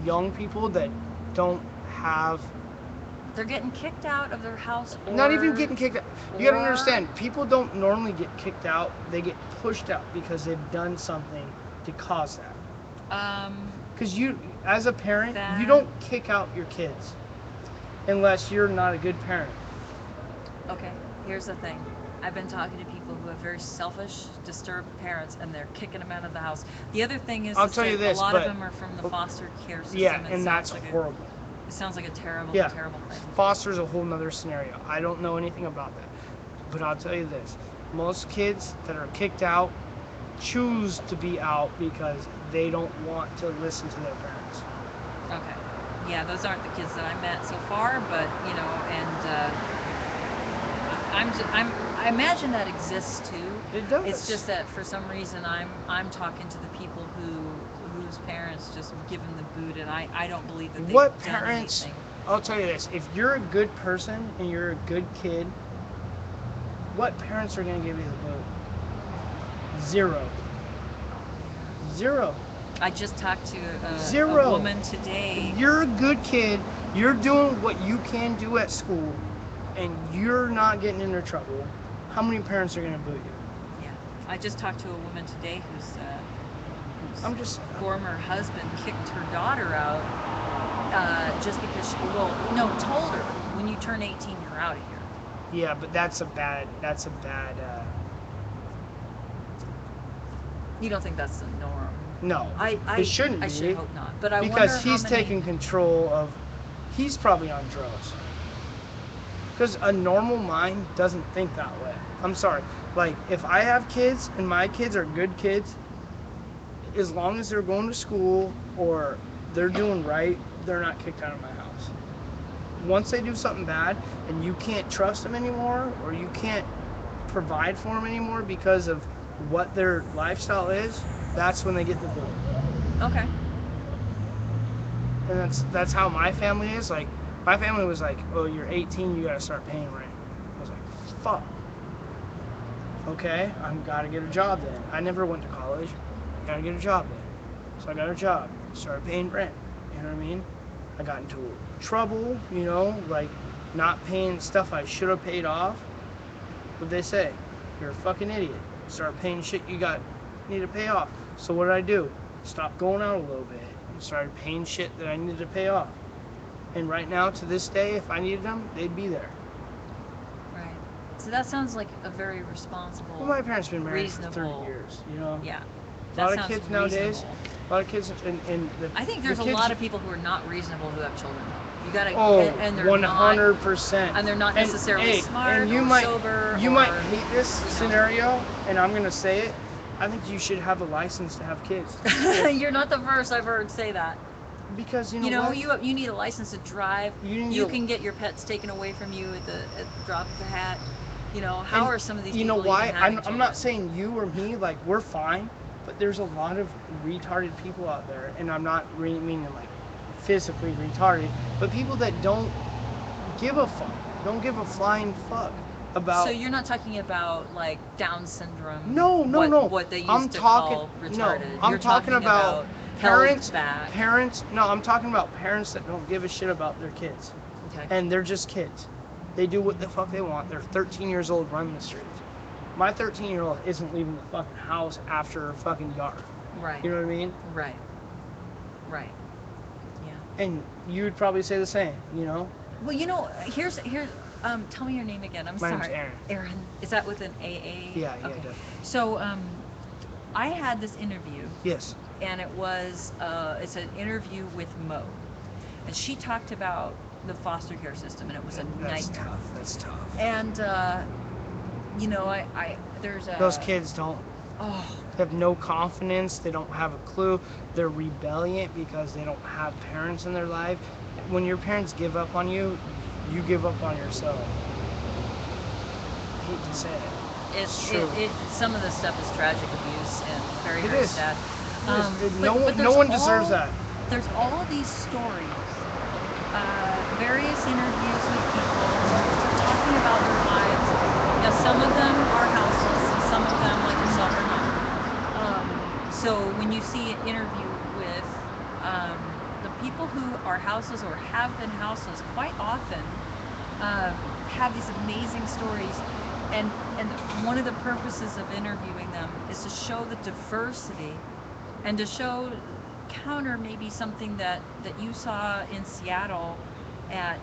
young people that don't have. They're getting kicked out of their house. Not even getting kicked out. You gotta or- understand, people don't normally get kicked out. They get pushed out because they've done something to cause that. Because you, as a parent, you That- don't kick out your kids unless you're not a good parent. Okay, here's the thing. I've been talking to people who have very selfish, disturbed parents, and they're kicking them out of the house. The other thing is, I'll tell you this, a lot of but- them are from the foster care system. Yeah, It and that's sounds like horrible. It sounds like a terrible, Yeah. terrible thing. Foster's a whole nother scenario. I don't know anything about that. But I'll tell you this. Most kids that are kicked out choose to be out because they don't want to listen to their parents. Okay. Yeah, those aren't the kids that I met so far, but and I imagine that exists too. It does. It's just that for some reason I'm talking to the people whose parents just give them the boot, and I don't believe that they've What done parents- anything. I'll tell you this. If you're a good person and you're a good kid, what parents are going to give you the boot? Zero. Zero. I just talked to a Zero. woman today. If you're a good kid, you're doing what you can do at school, and you're not getting into trouble, how many parents are going to boot you? Yeah, I just talked to a woman today whose I'm just former husband kicked her daughter out just because told her, when you turn 18 you're out of here. yeah, but that's a bad. You don't think that's the norm? No, I it shouldn't I be, should hope not. But I wonder because how he's many, taking control of. He's probably on drugs. Because a normal mind doesn't think that way. I'm sorry. Like, if I have kids and my kids are good kids, as long as they're going to school or they're doing right, they're not kicked out of my house. Once they do something bad and you can't trust them anymore, or you can't provide for them anymore because of what their lifestyle is, that's when they get the boot. Okay. And that's how my family is. Like, my family was like, oh, you're 18, you gotta start paying rent. I was like, fuck. Okay, I've gotta get a job then. I never went to college. I gotta get a job then. So I got a job, started paying rent. You know what I mean? I got into trouble, like not paying stuff I should have paid off. What'd they say? You're a fucking idiot. Start paying shit you need to pay off. So what did I do? Stopped going out a little bit and started paying shit that I needed to pay off. And right now, to this day, if I needed them, they'd be there. Right. So that sounds like a very responsible. Well, my parents been married for reasonable. 30 years, you know. Yeah. A That lot of sounds kids nowadays. reasonable. A lot of kids in the. I think the there's a kids- lot of people who are not reasonable who have children. You gotta, Oh, and they're not, 100%. and they're not necessarily smart and you or might, sober. You or, might hate this you know. scenario, and I'm gonna say it. I think you should have a license to have kids. You're not the first I've heard say that. Because you know, what? you need a license to drive. You can get your pets taken away from you at the drop of a hat. You know, how And are some of these you people know why? even having I'm not children? saying you or me, like, we're fine, but there's a lot of retarded people out there, and I'm not meaning like physically retarded, but people that don't give a fuck, don't give a flying fuck about. So you're not talking about like Down syndrome? No, What they used I'm to talking, call retarded. no, I'm You're talking about parents. held back. Parents. No, I'm talking about parents that don't give a shit about their kids, Okay. and they're just kids. They do what the fuck they want. They're 13 years old, running the streets. My 13-year-old isn't leaving the fucking house after a fucking yard. Right. You know what I mean? Right. Right. Yeah. And you would probably say the same, you know? Well, here's tell me your name again. I'm My sorry. name's Aaron. Aaron. Is that with an AA? Yeah, Okay. definitely. So I had this interview, Yes. and it's an interview with Mo, and she talked about the foster care system, and it was a That's nightmare. tough. That's tough. And there's a Those kids don't Oh, have no confidence. They don't have a clue. They're rebelliant because they don't have parents in their life. When your parents give up on you, you give up on yourself. I hate to say it. it's true. some of the stuff is tragic abuse and very It very is. sad. No but one there's deserves that. There's all these stories, various interviews with people talking about their lives. Now, some of them are houseless, and some of them, like yourself, are not. So when you see an interview with the people who are houseless or have been houseless, quite often have these amazing stories. And one of the purposes of interviewing them is to show the diversity and to counter maybe something that you saw in Seattle at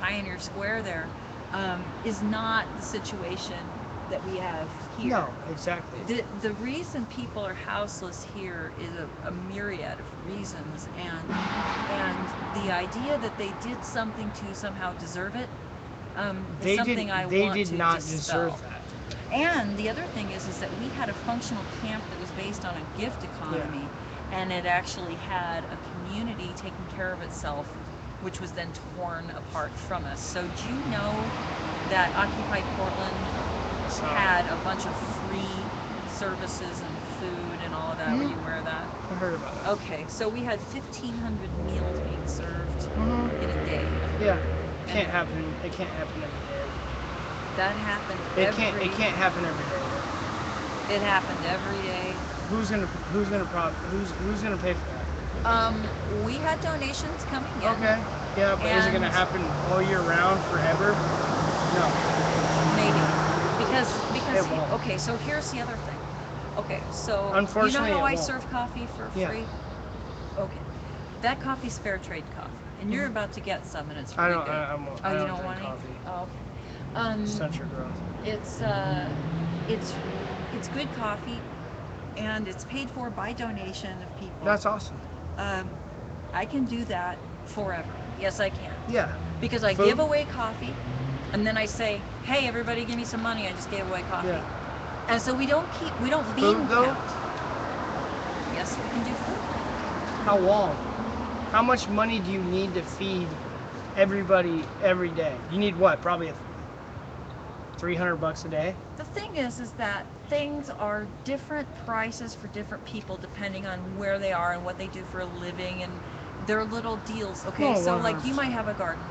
Pioneer Square there is not the situation that we have here. No, exactly. The reason people are houseless here is a myriad of reasons, and the idea that they did something to somehow deserve it is something I want to They did not dispel. deserve that. And the other thing is that we had a functional camp that was based on a gift economy, and it actually had a community taking care of itself, which was then torn apart from us. So do you know that Occupy Portland had a bunch of free services and food and all of that? Were you aware of that? I heard about it. Okay, so we had 1,500 meals being served Mhm. in a day. Yeah. It can't happen every day. That happened It can't happen every day. It happened every day. Who's gonna pay for that? We had donations coming in. Okay. Yeah, but is it gonna And- happen all year round forever? No. Maybe. Because It won't. okay, so here's the other thing. Okay, so Unfortunately, you know how it I won't. serve coffee for Yeah. free? Okay. That coffee's fair trade coffee. And you're Mhm. about to get some, and it's I really don't. good. I won't. Oh, I you don't don't drink want any? coffee. Oh, okay. Stunt your growth. It's good coffee, and it's paid for by donation of people. That's awesome. I can do that forever. Yes, I can. Yeah. Because I Food? give away coffee, and then I say, "Hey, everybody, give me some money. I just gave away coffee." Yeah. And so we don't bean Food, though? count. Yes, we can do food. How long? How much money do you need to feed everybody every day? You need what? Probably $300 a day. The thing is that things are different prices for different people depending on where they are and what they do for a living, and their little deals. Okay, Oh, so like you 100%. might have a garden,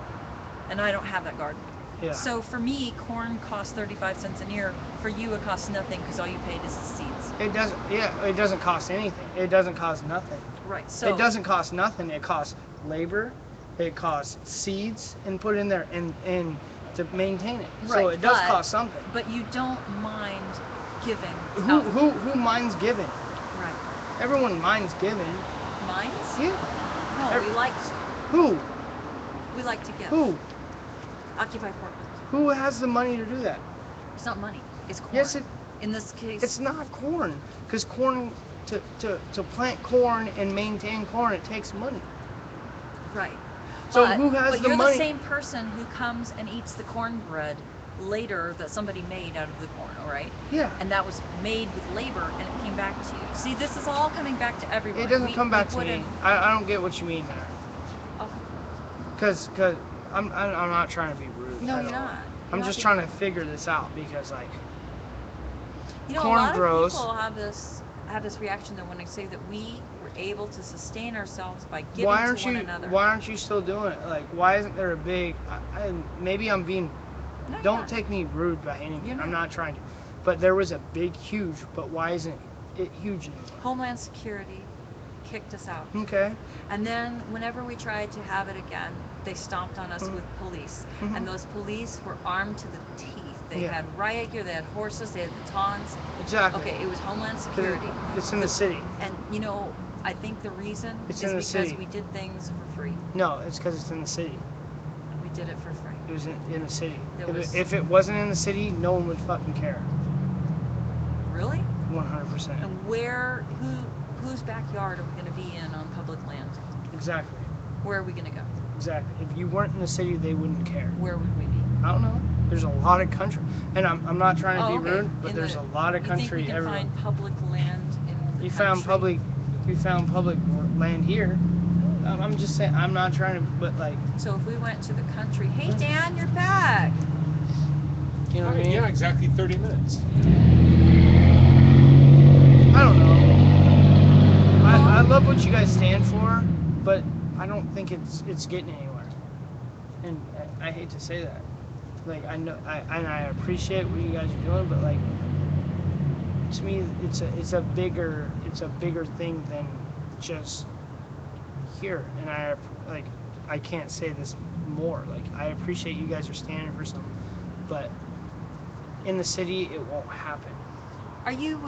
and I don't have that garden. Yeah. So for me, corn costs 35 cents an ear. For you, it costs nothing because all you paid is the seeds. It doesn't. Yeah. It doesn't cost anything. It doesn't cost nothing. Right. So It doesn't cost nothing. It costs labor. It costs seeds and put in there and to maintain it. So Right, it does but- cost something. But you don't mind giving. Who minds giving? Right. Everyone minds giving. Minds? Yeah. No, we like. Who? We like to give. Who? Occupy Portland. Who has the money to do that? It's not money. It's corn. Yes, in this case. it's not corn. Because corn, to plant corn and maintain corn, it takes money. Right. So But- who has but the you're money? the same person who comes and eats the cornbread later that somebody made out of the corn, all right? Yeah. And that was made with labor and it came back to you. See, this is all coming back to everyone. It doesn't We- come we back to put me. in- I don't get what you mean there. Okay. Cause I'm not trying to be rude. No, at you're all. not. I'm You're just not trying to figure this out because like You know, corn a lot grows. of people have this reaction that when I say that we were able to sustain ourselves by giving why to aren't one you another. why aren't you still doing it? Like why isn't there a big? Maybe I'm being. No, you're Don't not. take me rude by any You're means. I'm not. not trying to. But there was a big, huge. But why isn't it huge anymore? Homeland Security kicked us out. Okay. And then whenever we tried to have it again, they stomped on us Mhm. with police. Mhm. And those police were armed to the teeth. They Yeah. had riot gear, they had horses, they had batons. Exactly. Okay, it was Homeland 'Cause Security. It's in the city. And you know, I think the reason It's is in the because city. we did things for free. No, it's because it's in the city. We did it for free. It was in the city. There was- If it wasn't in the city, no one would fucking care. Really? 100%. And whose backyard are we going to be in on public land? Exactly. Where are we going to go? Exactly. If you weren't in the city, they wouldn't care. Where would we be? I don't know. There's a lot of country, and I'm not trying to Oh, be okay. rude, but In there's the- a lot of You think country we can everywhere. find public land in the We found country? public land here. I'm just saying. I'm not trying to, but like, So if we went to the country, hey Dan, you're back. you know what I mean? Yeah, exactly 30 minutes. I don't know. I love what you guys stand for, but I don't think it's getting anywhere. And I hate to say that. Like I know, I appreciate what you guys are doing, but like to me, it's a bigger thing than just here. And I can't say this more. Like I appreciate you guys are standing for something, but in the city, it won't happen. Are you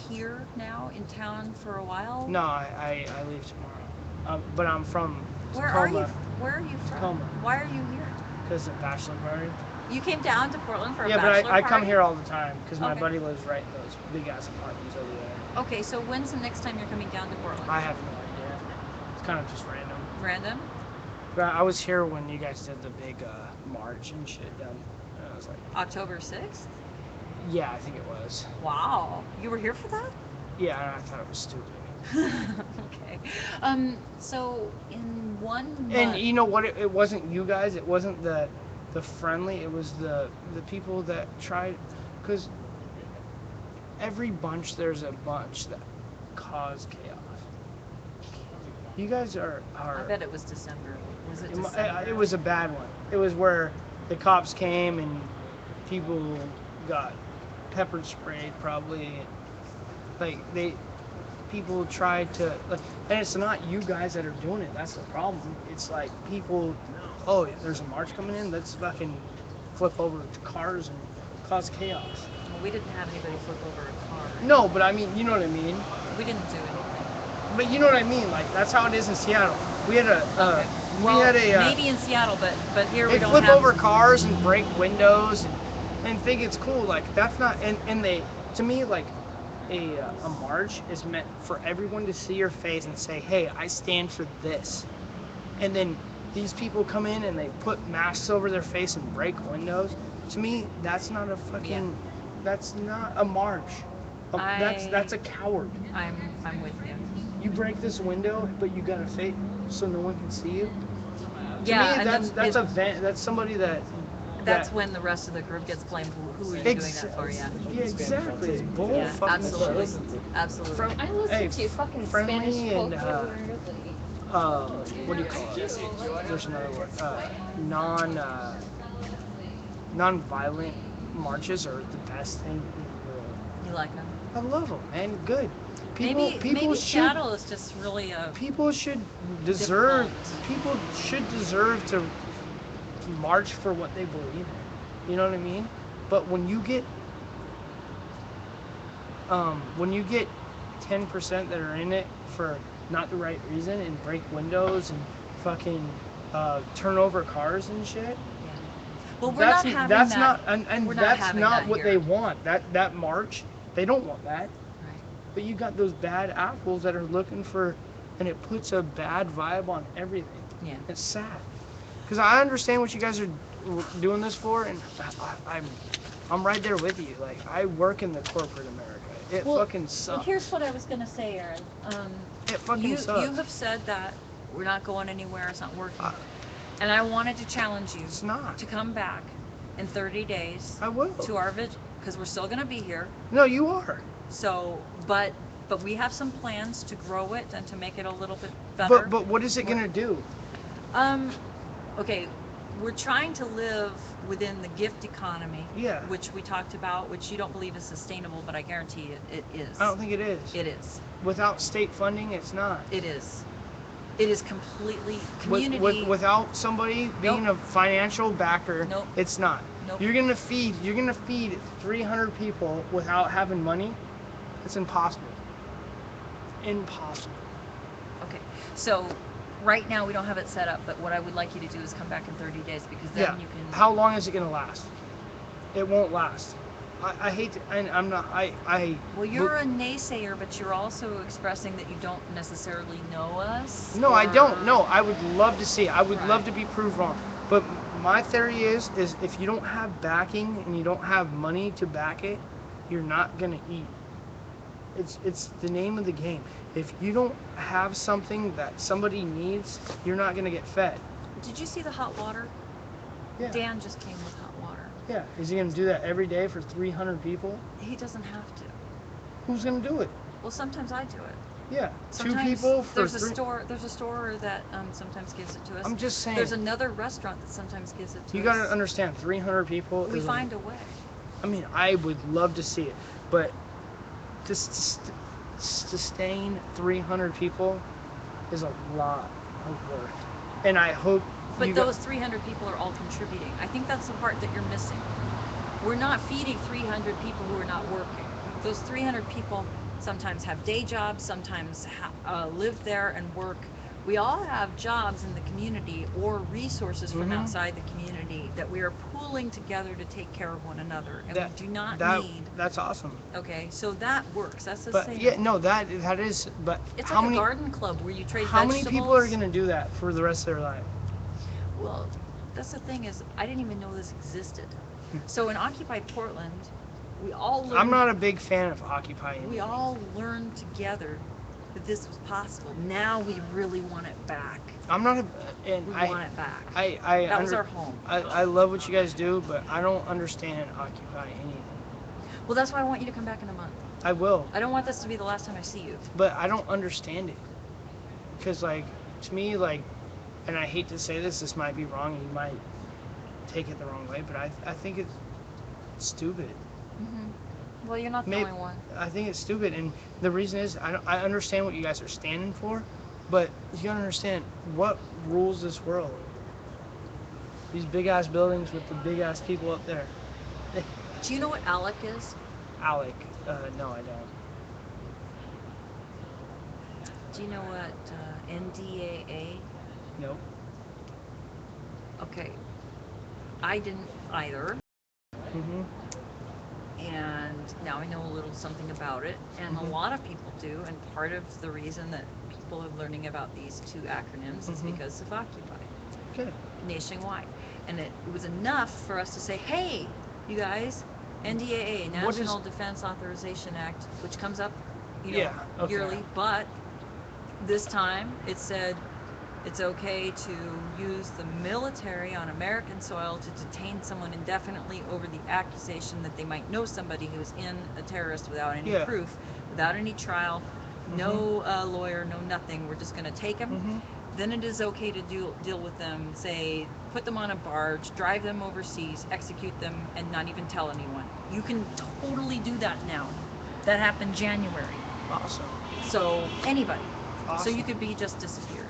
here now in town for a while? No, I leave tomorrow. But I'm from Where are you? Tacoma Where are you from? Tacoma. Why are you here? because of bachelor party. You came down to Portland for a Yeah, bachelor but I come party? here all the time because my Okay. buddy lives right in those big ass apartments over there. Okay, so when's the next time you're coming down to Portland? I have no idea. It's kind of just random. Random? But I was here when you guys did the big march and shit down. And I was like, October 6th? yeah, I think it was. Wow. You were here for that? Yeah, and I thought it was stupid. Okay. So in 1 month. And you know what? It wasn't you guys. It wasn't the friendly. It was the people that tried. Because every bunch, there's a bunch that cause chaos. You guys are. I bet it was December. Was it It, December? it was a bad one. It was where the cops came and people got pepper sprayed probably. Like people tried to, like, and it's not you guys that are doing it. That's the problem. It's like people, oh, there's a march coming in. Let's fucking flip over cars and cause chaos. Well, we didn't have anybody flip over a car. No, but I mean, you know what I mean. We didn't do anything. But you know what I mean. Like that's how it is in Seattle. We had a, Okay. Well, we had a. maybe in Seattle, but here we They don't flip have. over cars and break windows and think it's cool. Like that's not. And they, to me, like a march is meant for everyone to see your face and say, hey, I stand for this. And then these people come in and they put masks over their face and break windows. To me, that's not a fucking. That's not a march. That's a coward. I'm with you. You break this window, but you got a face so no one can see you. To Yeah, me, and then that's somebody that. that's when the rest of the group gets blamed. Who are you doing that for? Yeah. Yeah, exactly. It's bull Yeah, fucking absolutely. shit. Absolutely. I listen Hey, to fucking friendly Spanish and, folklore. What do you call it? There's another word. Non-violent marches are the best thing in the world. You like them? I love them, man. Good. Maybe should. Seattle is just really a. People should deserve. Difficult. People should deserve to march for what they believe in. You know what I mean? But when you get 10% that are in it for not the right reason and break windows and fucking turn over cars and shit. Yeah. Well, we're not having that's that. not and we're not that's having not that what here. they want. That march, they don't want that. Right. But you got those bad apples that are looking for, and it puts a bad vibe on everything. Yeah. It's sad. Because I understand what you guys are doing this for, and I'm right there with you. Like, I work in the corporate America. It fucking sucks. Well, here's what I was gonna say, Aaron. It fucking sucks. You have said that we're not going anywhere. It's not working. And I wanted to challenge you It's not. to come back in 30 days I will. to our vigil, because we're still gonna be here. No, you are. So, but we have some plans to grow it and to make it a little bit better. But what is it gonna do? Okay, we're trying to live within the gift economy. Yeah. Which we talked about, which you don't believe is sustainable, but I guarantee it is. I don't think it is. It is. Without state funding, it's not. It is. It is completely community. Without somebody being Nope. a financial backer, Nope. it's not. Nope. You're gonna feed 300 people without having money. It's impossible. Impossible. Okay, so right now we don't have it set up, but what I would like you to do is come back in 30 days, because then Yeah. you can. How long is it gonna last? It won't last. I hate to, and I'm not. Well, you're a naysayer, but you're also expressing that you don't necessarily know us. No, I or- don't. No, I would love to see it. I would love Right. to be proved wrong. But my theory is if you don't have backing and you don't have money to back it, you're not gonna eat. It's the name of the game. If you don't have something that somebody needs, you're not gonna get fed. Did you see the hot water? Yeah. Dan just came with hot water. Yeah. Is he gonna do that every day for 300 people? He doesn't have to. Who's gonna do it? Well, sometimes I do it. Yeah. Sometimes Two people for there's a three. store. There's a store that sometimes gives it to us. I'm just saying. There's another restaurant that sometimes gives it to You us. gotta understand, 300 people. We is find a way. I mean, I would love to see it, but to sustain 300 people is a lot of work. And I hope. But you those 300 people are all contributing. I think that's the part that you're missing. We're not feeding 300 people who are not working. Those 300 people sometimes have day jobs, sometimes live there and work. We all have jobs in the community or resources from Mhm. outside the community that we are pooling together to take care of one another. And we do not need. That's awesome. Okay, so that works. That's the But same. yeah, no, that is. But It's how like many? a garden club where you trade How vegetables. many people are gonna do that for the rest of their life? Well, that's the thing is, I didn't even know this existed. So in Occupy Portland, we all learned. I'm not a big fan of occupying. We all learned together that this was possible. Now we really want it back. I'm not a. And We I. want it back. I. That was our home. I love what you guys do, but I don't understand occupy anything. Well, that's why I want you to come back in a month. I will, I don't want this to be the last time I see you. but I don't understand it. Cause like to me, like, and I hate to say this, this might be wrong, and you might take it the wrong way, but I think it's stupid. Well, you're not the Maybe- only one. I think it's stupid, and the reason is I understand what you guys are standing for, but you gotta understand what rules this world. These big ass buildings with the big ass people up there. Do you know what ALEC is? Alec, no, I don't. Do you know what NDAA? Nope. Okay. I didn't either. Mhm. And now I know a little something about it, and a Mhm. lot of people do, and part of the reason that people are learning about these two acronyms is Mhm. because of Occupy Okay. nationwide. And it was enough for us to say, hey, you guys, NDAA, What is- National Defense Authorization Act, which comes up Yeah, okay. yearly, but this time it said it's okay to use the military on American soil to detain someone indefinitely over the accusation that they might know somebody who's in a terrorist without any Yeah. proof, without any trial, no lawyer, no nothing. We're just going to take them. Mhm. Then it is okay to deal with them, say, put them on a barge, drive them overseas, execute them, and not even tell anyone. You can totally do that now. That happened January. Awesome. So anybody. So Awesome. you could be just disappeared.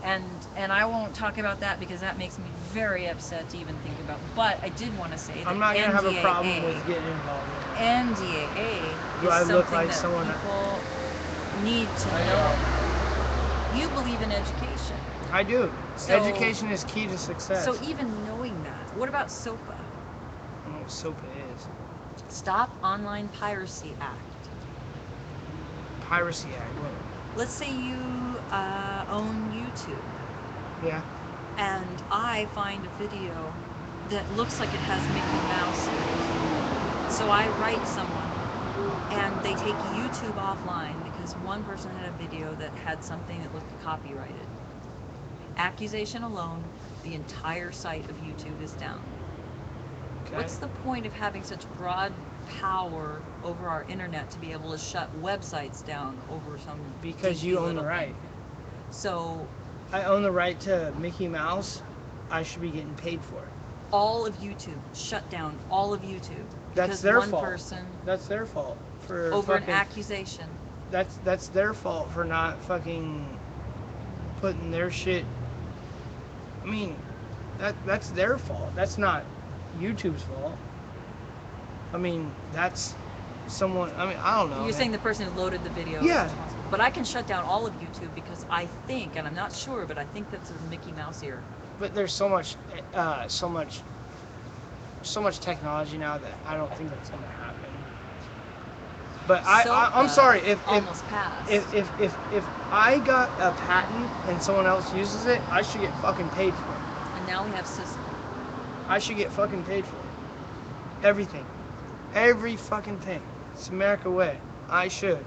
And I won't talk about that because that makes me very upset to even think about. But I did want to say that I'm not gonna have a problem NDAA with getting involved in that. NDAA Do is I something look like that someone- people need to I know. You believe in education. I do. So- Education is key to success. So even knowing that, what about SOPA? I don't know what SOPA is. Stop Online Piracy Act. Piracy Act. What? Let's say you own YouTube, Yeah. and I find a video that looks like it has Mickey Mouse in it. So I write someone, and they take YouTube offline because one person had a video that had something that looked copyrighted. Accusation alone, the entire site of YouTube is down. Okay. What's the point of having such broad power over our internet to be able to shut websites down over some Because dinky you own little the right. thing? So I own the right to Mickey Mouse. I should be getting paid for it. all of YouTube, shut down all of YouTube. That's Because their one fault. person That's their fault for over an fucking. accusation. That's their fault for not fucking putting their shit. I mean, that's their fault. That's not YouTube's fault. I mean, that's someone. I mean, I don't know. You're man. saying the person who loaded the video Yeah. is responsible. But I can shut down all of YouTube because I think, and I'm not sure, but I think that's a Mickey Mouse ear. But there's so much technology now that I don't think that's gonna happen. But I'm SOPA sorry if almost passed. if I got a patent and someone else uses it, I should get fucking paid for it. And now we have system. I should get fucking paid for it. Everything. Every fucking thing. It's America way. I should.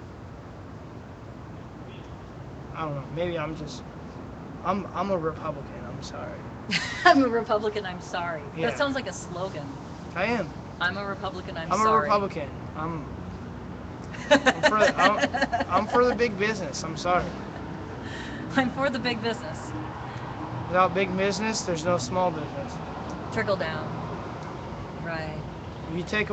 I don't know. Maybe I'm a Republican. I'm sorry. I'm a Republican, I'm sorry. Yeah. That sounds like a slogan. I am. I'm a Republican, I'm I'm sorry. a Republican. I'm for the big business. I'm sorry. I'm for the big business. Without big business, there's no small business. Trickle down. Right. If you take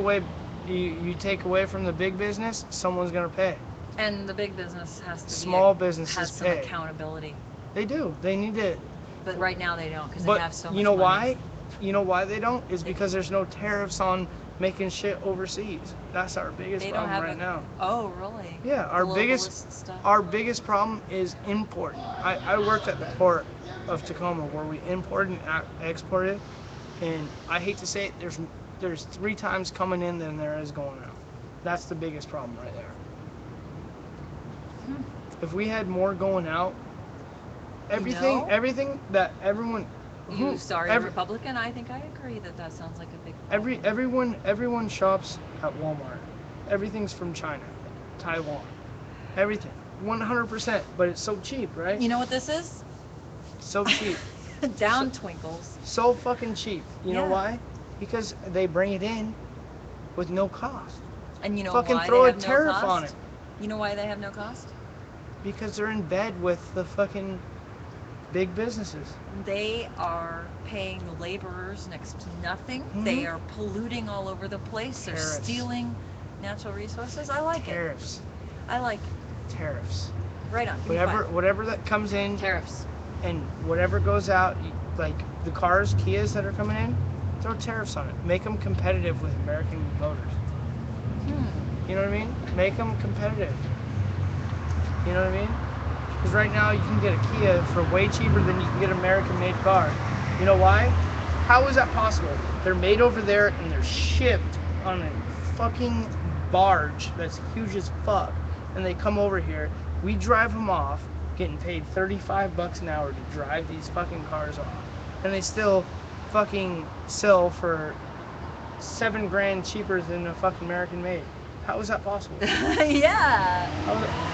away from the big business, someone's gonna pay. And the big business has to Small be businesses has some pay. accountability. They do. They need to. But right now they don't because they But have so much you know money. why? You know why they don't? Is because there's no tariffs on making shit overseas. That's our biggest They don't problem have right now. Oh, really? Yeah, our Globalist stuff? our biggest problem is importing. I worked at the port of Tacoma where we imported and exported, and I hate to say it, there's 3 times coming in than there is going out. That's the biggest problem right there. If we had more going out, everything that everyone You sorry, Republican? I think I agree that sounds like a big problem. everyone shops at Walmart. Everything's from China, Taiwan, everything, 100%. But it's so cheap, right? You know what this is? So cheap, Down twinkles. so fucking cheap. You know Yeah. why? Because they bring it in with no cost. And you know Fucking why throw they a have tariff no cost? on it. You know why they have no cost? Because they're in bed with the fucking big businesses. They are paying the laborers next to nothing. Mhm. They are polluting all over the place. They're Tariffs. stealing natural resources. I like Tariffs. it. I like it. Tariffs. Right on. Give me five. Whatever that comes in Tariffs. and whatever goes out, like the cars, Kias that are coming in, throw tariffs on it. Make them competitive with American voters. You know what I mean? Make them competitive. You know what I mean? Because right now you can get a Kia for way cheaper than you can get an American-made car. You know why? How is that possible? They're made over there and they're shipped on a fucking barge that's huge as fuck. And they come over here. We drive them off, getting paid $35 an hour to drive these fucking cars off. And they still fucking sell for $7,000 cheaper than a fucking American-made. How is that possible? Yeah.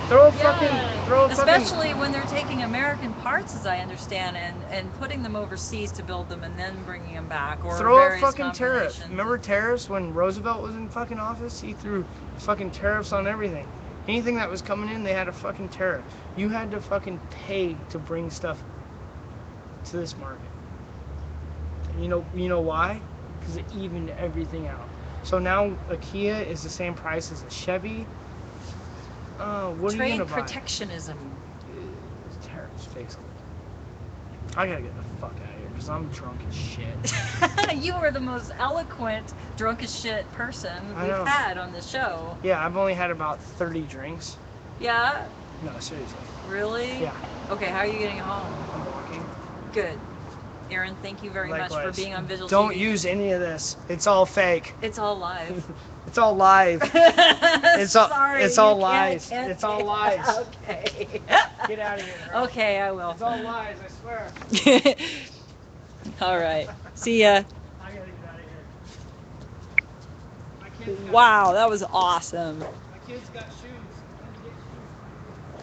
Throw a Yeah. Especially when they're taking American parts, as I understand, and putting them overseas to build them and then bringing them back. Or throw a various fucking tariff. combinations. Remember tariffs when Roosevelt was in fucking office? He threw fucking tariffs on everything. Anything that was coming in, they had a fucking tariff. You had to fucking pay to bring stuff to this market. You know why? Because it evened everything out. So now a Kia is the same price as a Chevy. What are you Trade gonna buy? protectionism. Tariffs, fix them. I gotta get the fuck out of here because I'm drunk as shit. You were the most eloquent, drunk as shit person I we've know. had on this show. Yeah, I've only had about 30 drinks. Yeah? No, seriously. Really? Yeah, Okay, how are you getting home? I'm walking. Good. Aaron, thank you very much for Likewise. being on Vigil Don't TV. use any of this. It's all fake. It's all live. It's all live. It's all. Sorry, It's all you can't- lies. can't It's all say- lies. Okay. Get out of here. Earl. Okay, I will. It's all lies. I swear. All right. See ya. I gotta get out of here. My kids got, Wow, that was awesome. My kids got shoes.